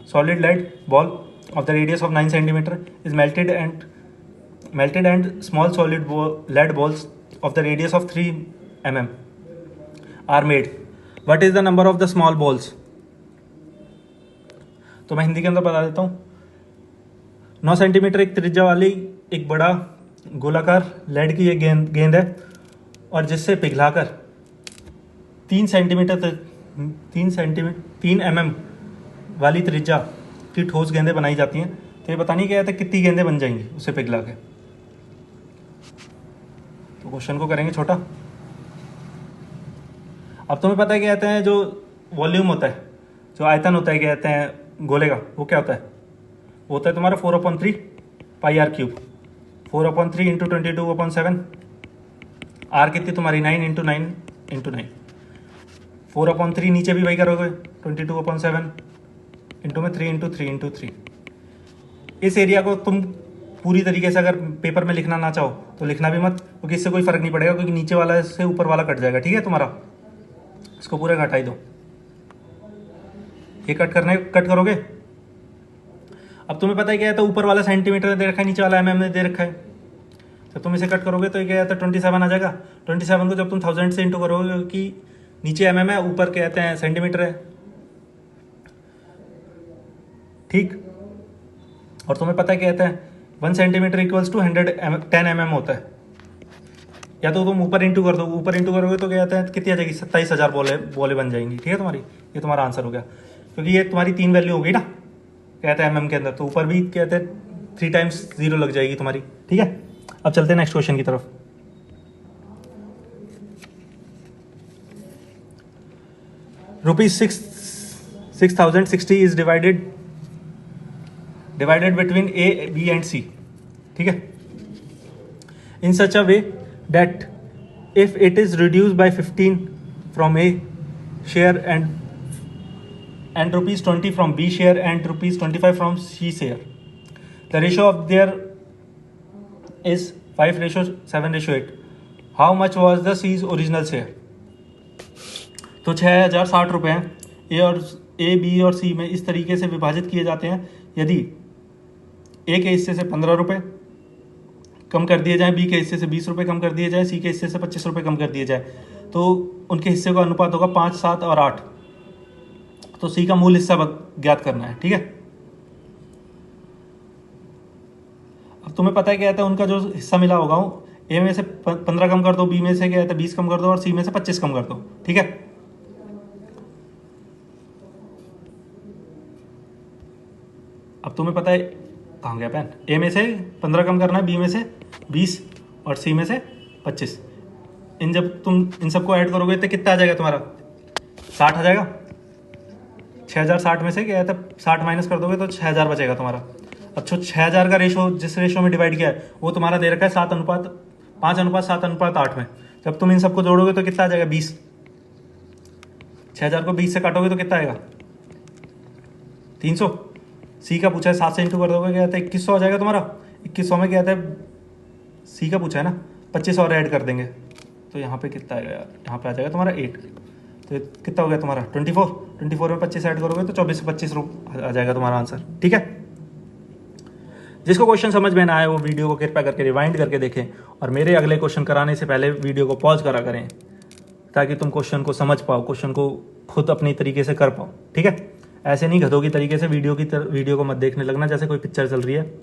solid lead ball of the radius of 9 centimeter is melted and small solid lead balls of the radius of 3 mm are made. What is the number of the small balls? तो मैं हिंदी के अंदर बता देता हूँ। 9 सेंटीमीटर एक त्रिज्या वाली एक बड़ा गोलाकार लेड की एक गेंद है, और जिससे पिघलाकर 3 mm वाली त्रिज्या की ठोस गेंदें बनाई जाती हैं। तो ये पता नहीं क्या था कितनी गेंदें बन जाएंगी उसे पिघला के। तो क्वेश्चन को करेंगे छोटा। अब तुम्हें पता है क्या कहते हैं, जो वॉल्यूम होता है, जो आयतन होता है क्या कहते हैं गोले का, वो क्या होता है, वो होता है तुम्हारा 4/3 पाई आर क्यूब। 4/3 इंटू 22/7, आर कितनी तुम्हारी 9 इंटू 9 इंटू 9। 4/3 नीचे भी वही करोगे 22/7 इंटू में 3 इंटू 3 इंटू 3। इस एरिया को तुम पूरी तरीके से अगर पेपर में लिखना ना चाहो तो लिखना भी मत, क्योंकि इससे कोई फर्क नहीं पड़ेगा, क्योंकि नीचे वाला से ऊपर वाला कट जाएगा। ठीक है, तुम्हारा इसको पूरा घटाई दो, ये कट करोगे। अब तुम्हें पता है क्या है, ऊपर वाला सेंटीमीटर में दे रखा है, नीचे वाला mm में दे रखा है। जब तुम इसे कट करोगे तो ये क्या कहता है 27 आ जाएगा। 27 को जब तुम 1000 से इंटू करोगे, क्योंकि नीचे mm है, ऊपर कहते हैं सेंटीमीटर है। ठीक, और तुम्हें पता है क्या कहता है 1 सेंटीमीटर इक्वल्स टू 10 mm होता है। या तो तुम ऊपर इंटू कर दो, ऊपर इंटू करोगे तो क्या कहता है कितनी आ जाएगी, 27,000 बॉलें बन जाएंगी। ठीक है तुम्हारी, ये तुम्हारा आंसर हो गया, क्योंकि ये तुम्हारी 3 वैल्यू होगी ना कहते हैं mm के अंदर, तो ऊपर भी कहते हैं 3 टाइम्स 0 लग जाएगी तुम्हारी। ठीक है, अब चलते हैं नेक्स्ट क्वेश्चन की तरफ। ₹6,060 is divided between A, B and C. ठीक है, in such a way that if it is reduced by 15 from A share and ₹20 from B share and ₹25 from C share, the ratio of their is 5:7:8. How much was the C's original share? तो 6,060 रुपये हैं, A, B और C में इस तरीके से विभाजित किए जाते हैं। यदि ए के हिस्से से 15 रुपये कम कर दिए जाए, बी के हिस्से से 20 रुपये कम कर दिए जाए, सी के हिस्से से 25 रुपये कम कर दिए जाए, तो उनके हिस्से का अनुपात होगा 5, 7 और 8। तो सी का मूल हिस्सा ज्ञात करना है। ठीक है, अब तुम्हें पता है क्या कहता है उनका जो हिस्सा मिला होगा, ए में से 15 कम कर दो, बी में से क्या कहता है 20 कम कर दो, और सी में से 25 कम कर दो। ठीक है, अब तुम्हें पता है कहाँ गया पेन, ए में से 15 कम करना है, बी में से 20 और सी में से 25। जब तुम इन सबको ऐड करोगे तो कितना आ जाएगा तुम्हारा, 60 आ जाएगा। 6,060 में से क्या है 60 माइनस कर दोगे तो 6,000 बचेगा तुम्हारा। अब 6,000 का रेशो जिस रेशो में डिवाइड किया है वो तुम्हारा दे रखा है 5:7:8 में। जब तुम इन सबको जोड़ोगे तो कितना आ जाएगा 20। 6,000 को 20 से काटोगे तो कितना आएगा 300। सी का पूछा है 7 से इंटू कर दोगे क्या कहता है 2100 आ जाएगा तुम्हारा। 2100 में क्या कहता है सी का पूछा है ना, 25 और ऐड कर देंगे तो यहाँ पे कितना आएगा यार, यहाँ पे आ जाएगा तुम्हारा 8। तो ये कितना हो गया तुम्हारा 24 में 25 ऐड करोगे तो 24 से 25 आ जाएगा तुम्हारा आंसर। ठीक है, जिसको क्वेश्चन समझ में ना आए वो वीडियो को कृपया करके रिवाइंड करके देखें और मेरे अगले क्वेश्चन कराने से पहले वीडियो को पॉज करा करें ताकि तुम क्वेश्चन को समझ पाओ, क्वेश्चन को खुद अपनी तरीके से कर पाओ। ठीक है, ऐसे नहीं गधों की तरीके से वीडियो को मत देखने लगना जैसे कोई पिक्चर चल रही है,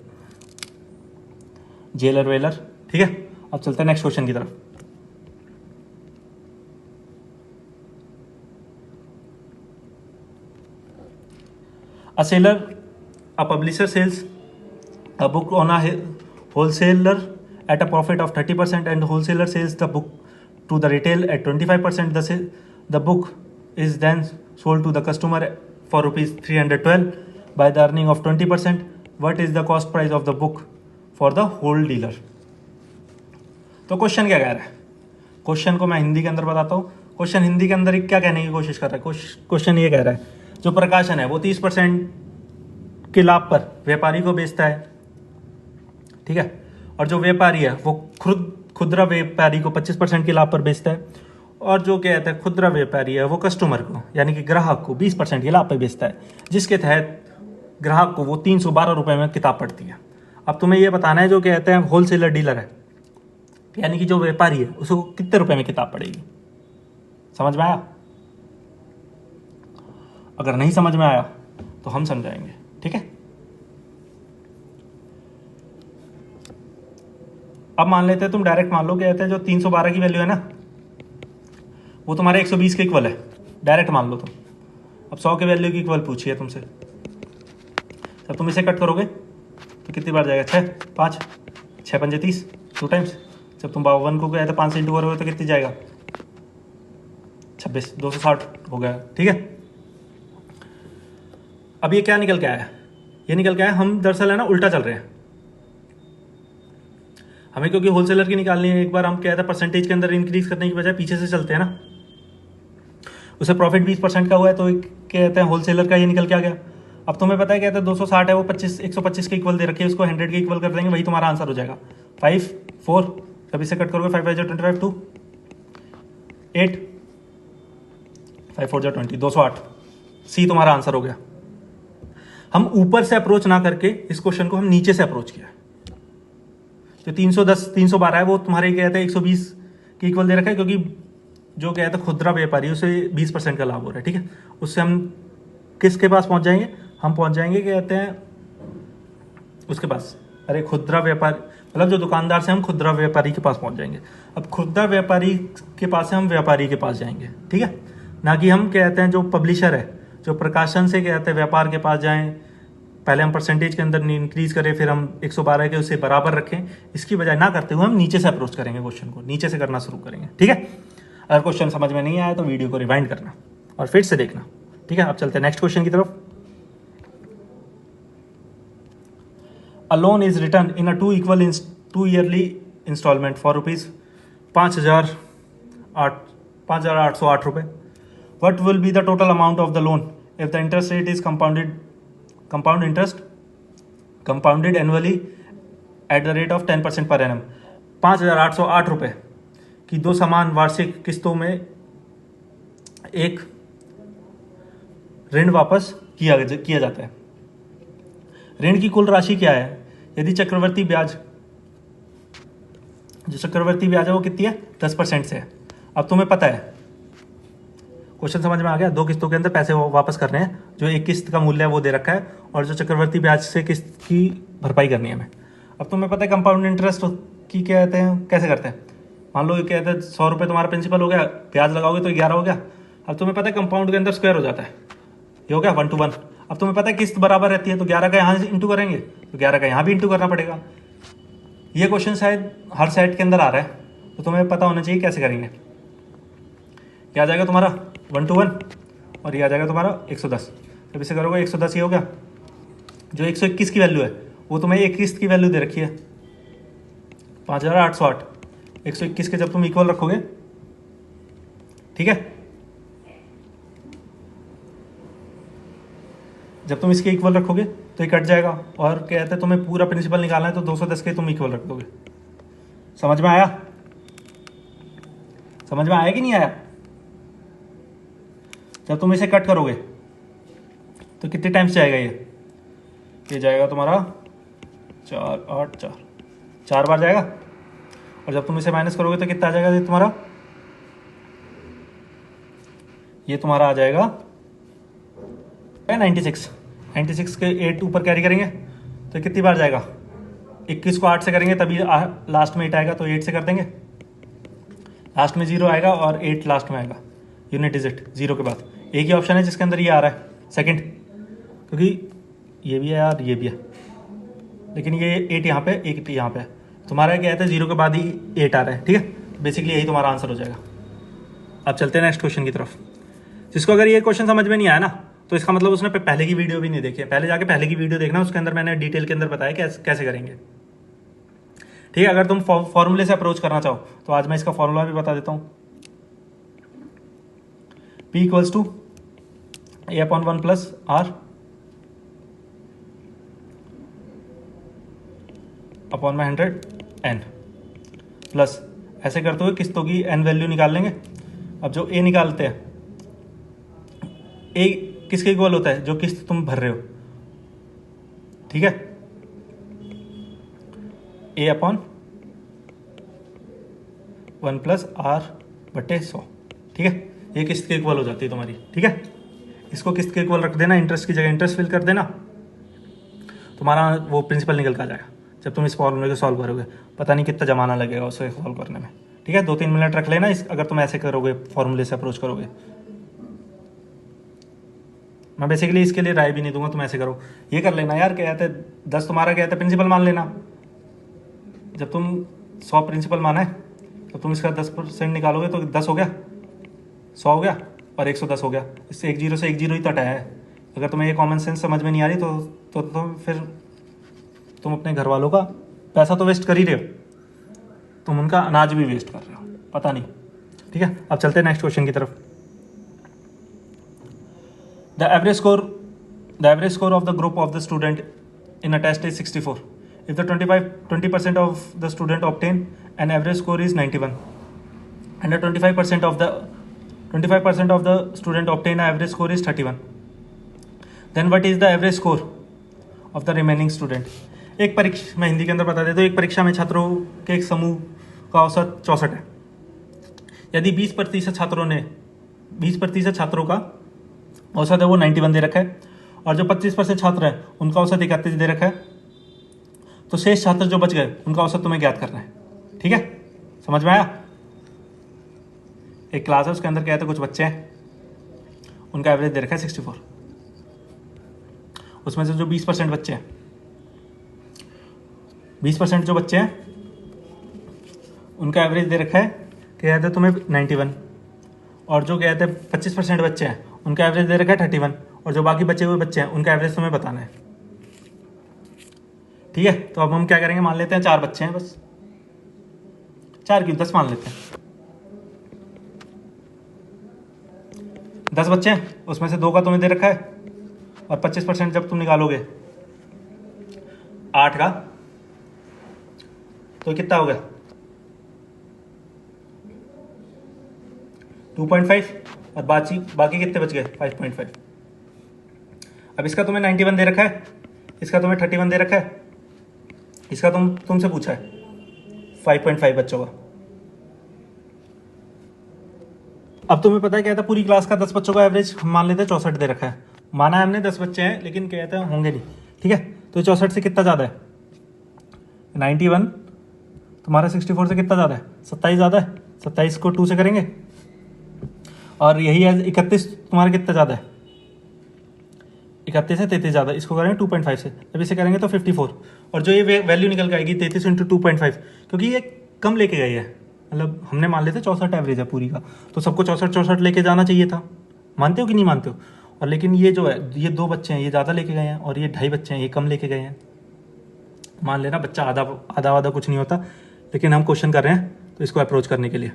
जेलर वेलर। ठीक है, अब चलते हैं नेक्स्ट क्वेश्चन की तरफ। A seller, a publisher sells a book on a wholesaler at a profit of 30% and wholesaler sells the book to the retail at 25%. The book is then sold to the customer for rupees 312 by the earning of 20%. What is the cost price of the book for the whole dealer? तो क्वेश्चन क्या कह रहा है? क्वेश्चन को मैं हिंदी के अंदर बताता हूँ। क्वेश्चन हिंदी के अंदर क्या कहने की कोशिश कर रहा है? क्वेश्चन ये कह रहा है जो प्रकाशन है वो 30% के लाभ पर व्यापारी को बेचता है। ठीक है, और जो व्यापारी है वो खुदरा व्यापारी को 25% के लाभ पर बेचता है, और जो कहता है खुदरा व्यापारी है वो कस्टमर को यानी कि ग्राहक को 20% के लाभ पर बेचता है, जिसके तहत ग्राहक को वो 312 रुपये में किताब पड़ती है। अब तुम्हें ये बताना है जो कहते हैं होलसेलर डीलर है यानी कि जो व्यापारी है उसको कितने रुपए में किताब पड़ेगी। समझ में आया? अगर नहीं समझ में आया तो हम समझाएंगे। ठीक है, अब मान लेते हैं, तुम डायरेक्ट मान लो कहते हैं जो 312 की वैल्यू है ना वो तुम्हारे 120 के इक्वल है। डायरेक्ट मान लो तुम। अब 100 के वैल्यू की इक्वल पूछी है तुमसे, जब तुम इसे कट करोगे तो कितनी बार जाएगा? 6 5 6 5 30 2 टाइम्स। जब तुम 52 को कहते 5 से इंटू करोगे तो कितनी जाएगा? 26 260 हो गया। ठीक है, अब ये क्या निकल के आया? ये निकल के आया हम दरअसल है ना उल्टा चल रहे हैं। हमें क्योंकि होलसेलर की निकालनी है, एक बार हम क्या था परसेंटेज के अंदर इंक्रीज करने की बजाय पीछे से चलते हैं ना। उसे प्रॉफिट 20% का हुआ है तो कहते हैं होलसेलर का ये निकल के आ गया। अब तुम्हें पता है कहते हैं 260 है वो 125 के इक्वल दे रखी है, उसको 100 के इक्वल कर देंगे, वही तुम्हारा आंसर हो जाएगा। 5 4 तब इसे कट करोगे 5 5 25 2 8 5 4 20 208। सी तुम्हारा आंसर हो गया। हम ऊपर से अप्रोच ना करके इस क्वेश्चन को हम नीचे से अप्रोच किया। जो 312 है वो तुम्हारे कहते हैं 120 के इक्वल दे रखा है, क्योंकि जो कहते हैं खुदरा व्यापारी उसे 20% का लाभ हो रहा है। ठीक है, उससे हम किसके पास पहुंच जाएंगे? हम पहुंच जाएंगे कहते हैं उसके पास, अरे खुदरा व्यापारी मतलब जो दुकानदार से हम खुदरा व्यापारी के पास पहुंच जाएंगे। अब खुदरा व्यापारी के पास से हम व्यापारी के पास जाएंगे। ठीक है, ना कि हम कहते हैं जो पब्लिशर है जो प्रकाशन से कहते हैं व्यापार के पास जाएं। पहले हम परसेंटेज के अंदर इंक्रीज करें, फिर हम 112 के उससे बराबर रखें, इसकी बजाय ना करते हुए हम नीचे से अप्रोच करेंगे, क्वेश्चन को नीचे से करना शुरू करेंगे। ठीक है, अगर क्वेश्चन समझ में नहीं आया तो वीडियो को रिवाइंड करना और फिर से देखना। ठीक है, अब चलते हैं नेक्स्ट क्वेश्चन की तरफ। A loan is return in a 2 yearly instalment for rupees 5,808 रुपये। What will be the total amount of the loan if the interest rate is compound interest compounded annually at the rate of 10% per annum? 5,808 रुपये की दो समान वार्षिक किस्तों में एक ऋण वापस किया जाता है। ऋण की कुल राशि क्या है? यदि चक्रवर्ती ब्याज है वो कितनी है? 10% से है। अब तुम्हें पता है, क्वेश्चन समझ में आ गया? 2 किस्तों के अंदर पैसे वापस करने हैं, जो एक किस्त का मूल्य है वो दे रखा है और जो चक्रवर्ती ब्याज से किस्त की भरपाई करनी है हमें। अब तुम्हें पता है कंपाउंड इंटरेस्ट की क्या कहते हैं, कैसे करते हैं? मान लो ये कहते हैं 100 रुपये तुम्हारा प्रिंसिपल हो गया, ब्याज लगाओगे तो 11 हो गया। अब तुम्हें पता है कंपाउंड के अंदर स्क्वायर हो जाता है, ये हो गया 1 to 1। अब तुम्हें पता है किस्त बराबर रहती है तो 11 का यहाँ इंटू करेंगे तो 11 का यहाँ भी इंटू करना पड़ेगा। ये क्वेश्चन शायद हर सेट के अंदर आ रहा है तो तुम्हें पता होना चाहिए कैसे करेंगे। क्या आ जाएगा तुम्हारा 1 to 1 और ये आ जाएगा तुम्हारा 110। जब इसे करोगे 110 ये हो गया। जो 121 की वैल्यू है वो तुम्हें एक किस्त की वैल्यू दे रखी है 5,808। 121 के जब तुम इक्वल रखोगे, ठीक है, जब तुम इसके इक्वल रखोगे तो ये कट जाएगा और कहते हैं तुम्हें पूरा प्रिंसिपल निकालना है तो 210 के तुम इक्वल रख दोगे। समझ में आया? समझ में आया कि नहीं आया? जब तुम इसे कट करोगे तो कितने टाइम्स जाएगा ये जाएगा तुम्हारा 4 8 4 बार जाएगा। और जब तुम इसे माइनस करोगे तो कितना आ जाएगा ये तुम्हारा आ जाएगा 96 के 8 ऊपर कैरी करेंगे तो कितनी बार जाएगा, 21 को 8 से करेंगे तभी लास्ट में 8 आएगा, तो 8 से कर देंगे, लास्ट में 0 आएगा और 8 लास्ट में आएगा, यूनिट डिजिट 0 के बाद। एक ही ऑप्शन है जिसके अंदर ये आ रहा है सेकंड, क्योंकि ये भी है यार ये भी है, लेकिन ये 8 यहाँ पे 8 यहाँ पे है, तुम्हारा क्या है 0 के बाद ही 8 आ रहा है। ठीक है, बेसिकली यही तुम्हारा आंसर हो जाएगा। अब चलते हैं नेक्स्ट क्वेश्चन की तरफ। जिसको अगर ये क्वेश्चन समझ में नहीं आया ना तो इसका मतलब उसने पहले की वीडियो भी नहीं देखी है। पहले जाके पहले की वीडियो देखना, उसके अंदर मैंने डिटेल के अंदर बताया कैसे करेंगे। ठीक है, अगर तुम फॉर्मूले से अप्रोच करना चाहो तो आज मैं इसका फॉर्मूला भी बता देता हूँ। P equals to A/1 plus R upon में 100n प्लस, ऐसे करते हुए किस्तों की n वैल्यू निकाल लेंगे। अब जो A निकालते हैं, A किसके इक्वल होता है, जो किस्त तुम भर रहे हो। ठीक है, A/1 प्लस R/100। ठीक है, ये किस्त के इक्वल हो जाती है तुम्हारी। ठीक है, इसको किस्त के इक्वल रख देना, इंटरेस्ट की जगह इंटरेस्ट फिल कर देना, तुम्हारा वो प्रिंसिपल निकल कर आ जाएगा। जब तुम इस फॉर्मूले को सॉल्व करोगे पता नहीं कितना जमाना लगेगा उसे सॉल्व करने में। ठीक है, 2-3 मिनट रख लेना अगर तुम ऐसे करोगे, फॉर्मूले से अप्रोच करोगे। मैं बेसिकली इसके लिए राय भी नहीं दूंगा, तुम ऐसे करो, ये कर लेना यार। क्या कहते हैं 10 तुम्हारा क्या कहते हैं प्रिंसिपल मान लेना। जब तुम 100 प्रिंसिपल माना है तो तुम इसका 10% निकालोगे तो 10 हो गया, 100 हो गया और 110 हो गया। इससे 1 0 से 1 0 ही तो हटाया है। अगर तुम्हें ये कॉमन सेंस समझ में नहीं आ रही तो फिर तुम अपने घर वालों का पैसा तो वेस्ट कर ही रहे हो, तुम उनका अनाज भी वेस्ट कर रहे हो, पता नहीं। ठीक है, अब चलते हैं नेक्स्ट क्वेश्चन की तरफ। The average score of the group of the student in a test is 64. If the 20% of the student obtain an average score is 91, and the 25% of the student obtain an average score is 31, then what is the average score of the remaining student? एक परीक्षा मैं हिंदी के अंदर बता देता हूँ। एक परीक्षा में छात्रों के एक समूह का औसत 64 है। यदि 20% छात्रों का औसत है वो 91 दे रखा है, और जो 25% छात्र है उनका औसत 31 दे रखा है, तो शेष छात्र जो बच गए उनका औसत तुम्हें ज्ञात करना है। ठीक है, समझ में आया? एक क्लास है, उसके अंदर क्या है, कुछ बच्चे हैं, उनका एवरेज दे रखा है 64। उसमें से जो 20% बच्चे हैं, 20% जो बच्चे हैं उनका एवरेज दे रखा है क्या कहते हैं तुम्हें 91, और जो कहते हैं 25% बच्चे हैं उनका एवरेज दे रखा है 31, और जो बाकी बचे हुए बच्चे हैं उनका एवरेज तुम्हें बताना है। ठीक है, तो अब हम क्या करेंगे, मान लेते हैं 4 बच्चे हैं, बस 4 क्यों 10 मान लेते हैं। 10 बच्चे हैं, उसमें से 2 का तुम्हें दे रखा है, और 25% जब तुम निकालोगे 8 का तो कितना हो गया 2.5, और बाकी कितने बच गए 5.5। अब इसका तुम्हें 91 दे रखा है, इसका तुम्हें 31 दे रखा है, इसका तुमसे पूछा है 5.5 बच्चों का। अब तुम्हें पता है क्या था, पूरी क्लास का 10 बच्चों का एवरेज मान लेते हैं 64 दे रखा है। माना है हमने 10 बच्चे हैं, लेकिन कहते हैं होंगे नहीं। ठीक है, तो 64 से कितना ज़्यादा है 91, तुम्हारा 64 से कितना ज़्यादा है 27 ज़्यादा है। 27 को 2 से करेंगे, और यही है 31 तुम्हारा कितना ज़्यादा है 31 है 33 ज़्यादा, इसको करेंगे 2.5 से, जब इसे करेंगे तो 54, और जो ये वैल्यू निकल के आएगी 33 × 2.5, क्योंकि ये कम लेके गई है। मतलब हमने मान लेते 64 एवरेज है पूरी का, तो सबको 64 लेके जाना चाहिए था। मानते हो कि नहीं मानते हो? और लेकिन ये जो है, ये 2 बच्चे हैं ये ज़्यादा लेके गए हैं, और ये 2.5 बच्चे हैं ये कम लेके गए हैं। मान लेना बच्चा आधा कुछ नहीं होता, लेकिन हम क्वेश्चन कर रहे हैं तो इसको अप्रोच करने के लिए।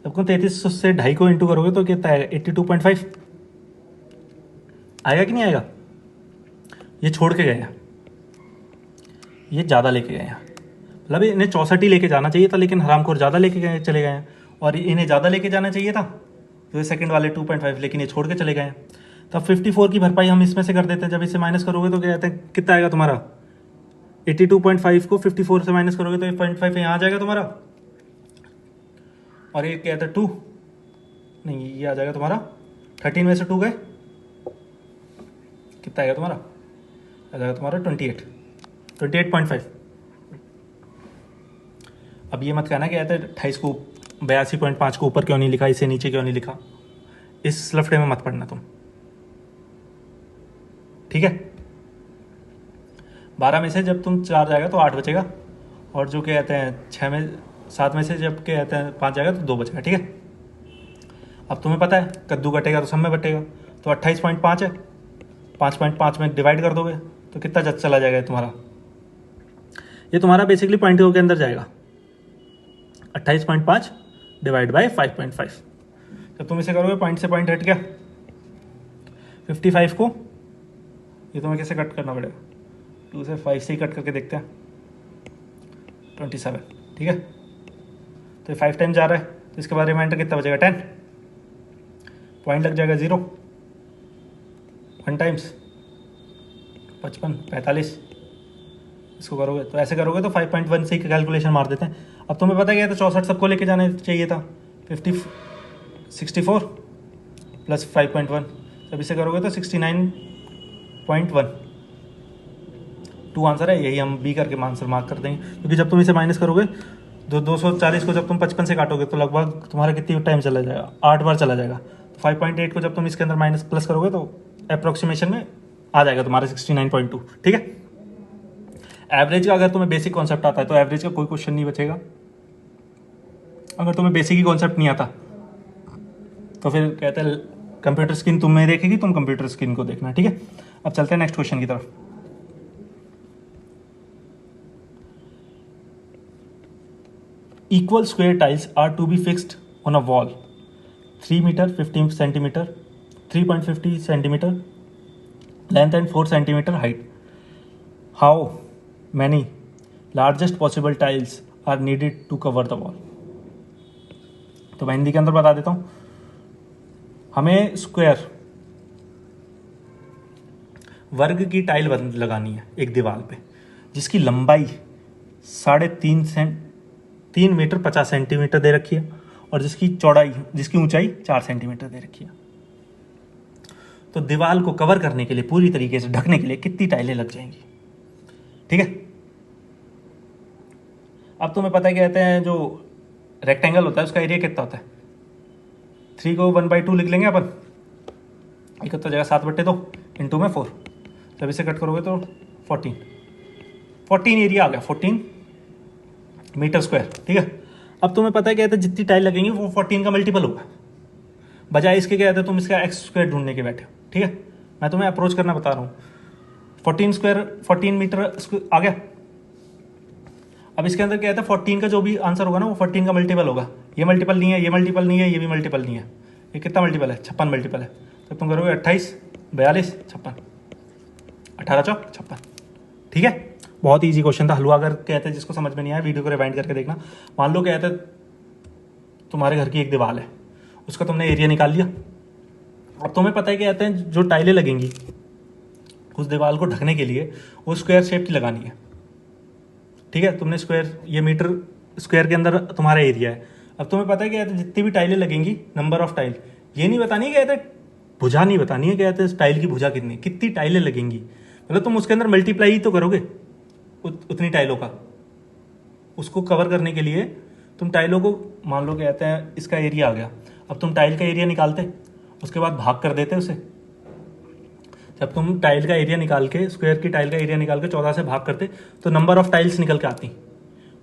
जब 33 से 2.5 को इंटू करोगे तो कितना आएगा 82.5 आएगा कि नहीं आएगा? ये छोड़ के गए हैं, ये ज़्यादा लेके गए हैं। मतलब इन्हें 64 ही लेके जाना चाहिए था, लेकिन हरामखोर ज़्यादा लेके चले गए हैं, और इन्हें ज़्यादा लेके जाना चाहिए था तो ये सेकंड वाले 2.5, लेकिन ये छोड़ के चले गए हैं। तो अब 54 की भरपाई हम इसमें से कर देते हैं। जब इसे माइनस करोगे तो क्या कहते हैं, कितना आएगा तुम्हारा, 82.5 को 54 से माइनस करोगे तो ये 0.5 यहाँ आ जाएगा तुम्हारा, और ये क्या था 2, नहीं ये आ जाएगा तुम्हारा 13 में से 2 गए, कितना आएगा तुम्हारा, आ जाएगा तुम्हारा 28.5। अब ये मत कहना कि कहते हैं 28 को 82.5 को ऊपर क्यों नहीं लिखा, इसे नीचे क्यों नहीं लिखा, इस लफड़े में मत पड़ना तुम, ठीक है। 12 में से जब तुम 4 जाएगा तो 8 बचेगा, और जो कहते हैं 7 में से जब कहते हैं 5 जाएगा तो 2 बचेगा, ठीक है। अब तुम्हें पता है कद्दू कटेगा तो सब में बटेगा, तो 28.5 है, 5.5 में डिवाइड कर दोगे तो कितना जज चला जाएगा तुम्हारा, ये तुम्हारा बेसिकली पॉइंट के अंदर जाएगा, 28.5 डिवाइड बाई 5.5। जब तुम इसे करोगे पॉइंट से पॉइंट हट गया, 55 को ये तुम्हें कैसे कट करना पड़ेगा, 2 से 5 से ही कट करके देखते हैं, 27, ठीक है। तो ये 5 टाइम जा रहा है, तो इसके बाद रिमाइंडर कितना बचेगा 10, पॉइंट लग जाएगा 0, 1 टाइम्स 55, 45, इसको करोगे तो ऐसे करोगे तो 5.1 से ही कैलकुलेशन मार देते हैं। अब तुम्हें पता क्या था 64 सबको लेके जाना चाहिए था, 64 प्लस 5.1, जब इसे करोगे तो 69.1, 2 आंसर है, यही हम बी करके आंसर मार्क कर देंगे, क्योंकि जब तुम इसे माइनस करोगे 240 को जब तुम 55 से काटोगे तो लगभग तुम्हारा कितनी टाइम चला जाएगा, 8 बार चला जाएगा। 5.8 को जब तुम इसके अंदर माइनस प्लस करोगे तो अप्रोक्सीमेशन में आ जाएगा तुम्हारा 69.2, ठीक है। एवरेज का अगर तुम्हें बेसिक कॉन्सेप्ट आता है तो एवरेज का कोई क्वेश्चन नहीं बचेगा, अगर तुम्हें बेसिक ही कॉन्सेप्ट नहीं आता तो फिर कहते हैं कंप्यूटर स्क्रीन तुम्हें देखेगी, तुम कंप्यूटर स्क्रीन को देखना, ठीक है। अब चलते हैं नेक्स्ट क्वेश्चन की तरफ। Equal square tiles are to be fixed on a wall 3 metre 15 centimetre 3.50 centimetre length and 4 centimetre height. How many largest possible tiles are needed to cover the wall. तो मैं हिंदी के अंदर बता देता हूँ, हमें स्क्वायर वर्ग की टाइल लगानी है एक दीवार पे, जिसकी लंबाई 3 मीटर 50 सेंटीमीटर दे रखी है, और जिसकी ऊंचाई 4 सेंटीमीटर दे रखी है। तो दीवार को कवर करने के लिए, पूरी तरीके से ढकने के लिए कितनी टाइलें लग जाएंगी, ठीक है। अब तुम्हें पता है कहते हैं जो रेक्टेंगल होता है उसका एरिया कितना होता है, 3 को 1/2 लिख लेंगे अपन, एक तो जगह 7/2 इंटू में 4, जब इसे कट करोगे तो 14 एरिया आ गया, 14 मीटर स्क्वायर, ठीक है। अब तुम्हें पता है कहते हैं जितनी टाइल लगेंगी वो 14 का मल्टीपल होगा, बजाय इसके क्या कहते हैं तुम इसका एक्स स्क्वायर ढूंढने के बैठे हो, ठीक है। मैं तुम्हें अप्रोच करना बता रहा हूँ, 14 मीटर आ गया। अब इसके अंदर क्या कहता है 14 का जो भी आंसर होगा ना वो 14 का मल्टीपल होगा, ये मल्टीपल नहीं है, ये मल्टीपल नहीं है, ये भी मल्टीपल नहीं है, ये कितना मल्टीपल है 56 मल्टीपल है। तो तुम करोगे 28 42 56, 18 चौक 56, ठीक है। बहुत ईजी क्वेश्चन था, हलवा अगर कहते हैं जिसको समझ में नहीं आया वीडियो को रिवाइंड करके देखना। मान लो कहते हैं तुम्हारे घर की एक दीवार है, उसका तुमने एरिया निकाल लिया। अब तुम्हें पता है कि कहते हैं जो टाइलें लगेंगी उस दीवार को ढकने के लिए वो स्क्वायर शेप की लगानी है, ठीक है। तुमने स्क्वायर, ये मीटर स्क्वायर के अंदर तुम्हारा एरिया है। अब तुम्हें पता है कि कहते हैं जितनी भी टाइलें लगेंगी, नंबर ऑफ टाइल, ये नहीं बतानी है कहते हैं, भुजा नहीं बतानी है कहते हैं टाइल की भुजा कितनी टाइलें लगेंगी, मतलब तुम उसके अंदर मल्टीप्लाई ही तो करोगे उतनी टाइलों का। उसको कवर करने के लिए तुम टाइलों को, मान लो कहते हैं इसका एरिया आ गया, अब तुम टाइल का एरिया निकालते, उसके बाद भाग कर देते उसे। जब तुम टाइल का एरिया निकाल के, स्क्वायर की टाइल का एरिया निकाल के 14 से भाग करते तो नंबर ऑफ टाइल्स निकल के आती,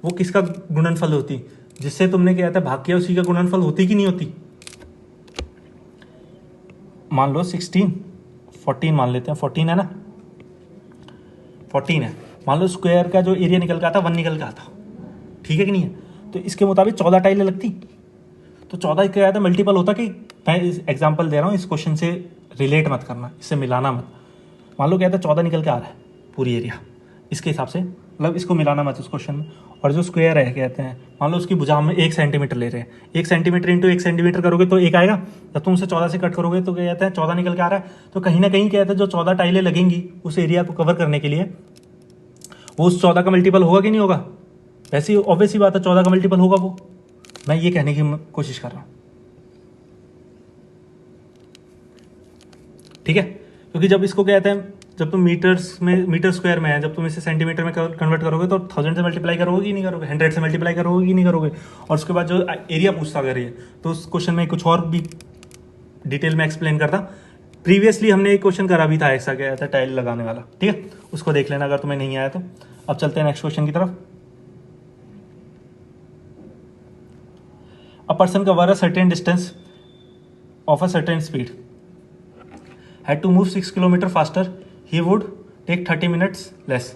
वो किसका गुणनफल होती, जिससे तुमने क्या कहता है भाग किया उसी का गुणनफल होती कि नहीं होती। मान लो 14 मान लेते हैं, 14 है ना, 14 है। मान लो स्क्वायर का जो एरिया निकल के आता 1 निकल के आता, ठीक है कि नहीं है। तो इसके मुताबिक 14 टाइलें लगती, तो 14 क्या आता मल्टीपल होता कि, मैं इस एग्जाम्पल दे रहा हूँ, इस क्वेश्चन से रिलेट मत करना, इससे मिलाना मत। मान लो क्या था 14 निकल के आ रहा है पूरी एरिया, इसके हिसाब से मतलब इसको मिलाना मत उस क्वेश्चन में। और जो स्क्वायर है कहते हैं, मान लो उसकी भुजा हम 1 सेंटीमीटर ले रहे हैं, 1 सेंटीमीटर इंटू 1 सेंटीमीटर करोगे तो 1 आएगा। जब तुम उसे 14 से कट करोगे तो क्या कहते हैं 14 निकल के आ रहा है। तो कहीं ना कहीं क्या कहते हैं जो 14 टाइलें लगेंगी उस एरिया को कवर करने के लिए, वो उस 14 का मल्टीपल होगा कि नहीं होगा। वैसे ही ऑब्वियस ही बात है 14 का मल्टीपल होगा वो। मैं ये कहने की कोशिश कर रहा हूँ, ठीक है। क्योंकि जब इसको कहते हैं, जब तुम मीटर स्क्वायर में है, जब तुम इसे सेंटीमीटर में कन्वर्ट करोगे तो 1000 से मल्टीप्लाई करोगे कि नहीं करोगे, 100 से मल्टीप्लाई करोगे कि नहीं करोगे। और उसके बाद जो एरिया पूछता अगर ये, तो उस क्वेश्चन में कुछ और भी डिटेल में एक्सप्लेन करता। प्रीवियसली हमने एक क्वेश्चन करा भी था ऐसा, क्या था टाइल लगाने वाला, ठीक है, उसको देख लेना अगर तुम्हें नहीं आया तो। अब चलते हैं नेक्स्ट क्वेश्चन की तरफ। A person cover a certain distance of a certain speed had to move 6 kilometers faster, he would take 30 minutes less.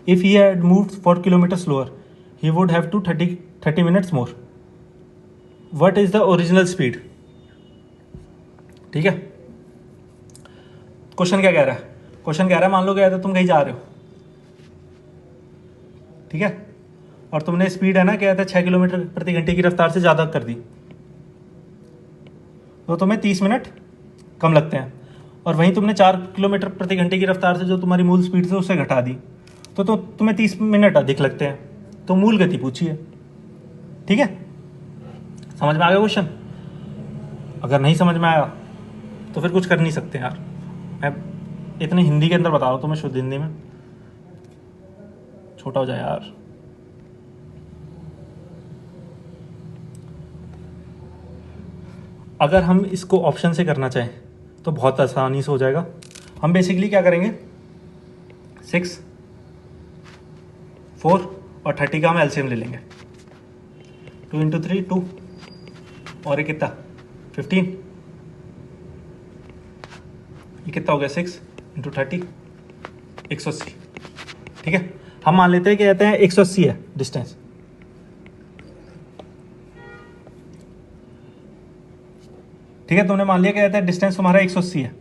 If he had moved 4 kilometers slower, he would have to 30 minutes more. What is the original speed? ठीक है, क्वेश्चन क्या कह रहा है? क्वेश्चन कह रहा है मान लो क्या है, तुम कहीं जा रहे हो, ठीक है, और तुमने स्पीड है ना क्या कहता है 6 किलोमीटर प्रति घंटे की रफ्तार से ज़्यादा कर दी, तो तुम्हें 30 मिनट कम लगते हैं। और वहीं तुमने 4 किलोमीटर प्रति घंटे की रफ्तार से जो तुम्हारी मूल स्पीड से उसे घटा दी, तो तुम्हें 30 मिनट अधिक लगते हैं। तो मूल गति पूछी है, ठीक है। समझ में आ गया क्वेश्चन? अगर नहीं समझ में आया तो फिर कुछ कर नहीं सकते यार। मैं इतनी हिंदी के अंदर बता रहा हूँ तुम्हें, शुद्ध हिंदी में। छोटा हो जाए यार। अगर हम इसको ऑप्शन से करना चाहें तो बहुत आसानी से हो जाएगा। हम बेसिकली क्या करेंगे, 6, 4 और 30 का हम एलसीएम ले लेंगे। 2 इंटू 3 2, और ये कितना 15, ये कितना हो गया 6 इंटू 30 180, ठीक है। हम मान लेते हैं कि कहते हैं 180 है डिस्टेंस, ठीक है। तुमने मान लिया क्या कहता है डिस्टेंस तुम्हारा 180 है।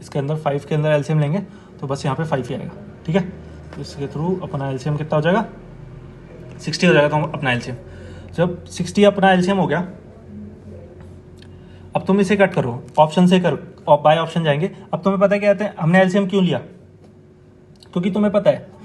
इसके अंदर 5 के अंदर एलसीएम लेंगे तो बस यहाँ पे 5 ही आएगा, ठीक है। तो इसके थ्रू अपना एलसीएम कितना हो जाएगा, 60 हो जाएगा। तो अपना एलसीएम जब 60 अपना एलसीएम हो गया, अब तुम इसे कट करो, ऑप्शन से करो, बाय ऑप्शन जाएंगे। अब तुम्हें पता है क्या कहते हैं हमने एलसीएम क्यों लिया, क्योंकि तुम्हें पता है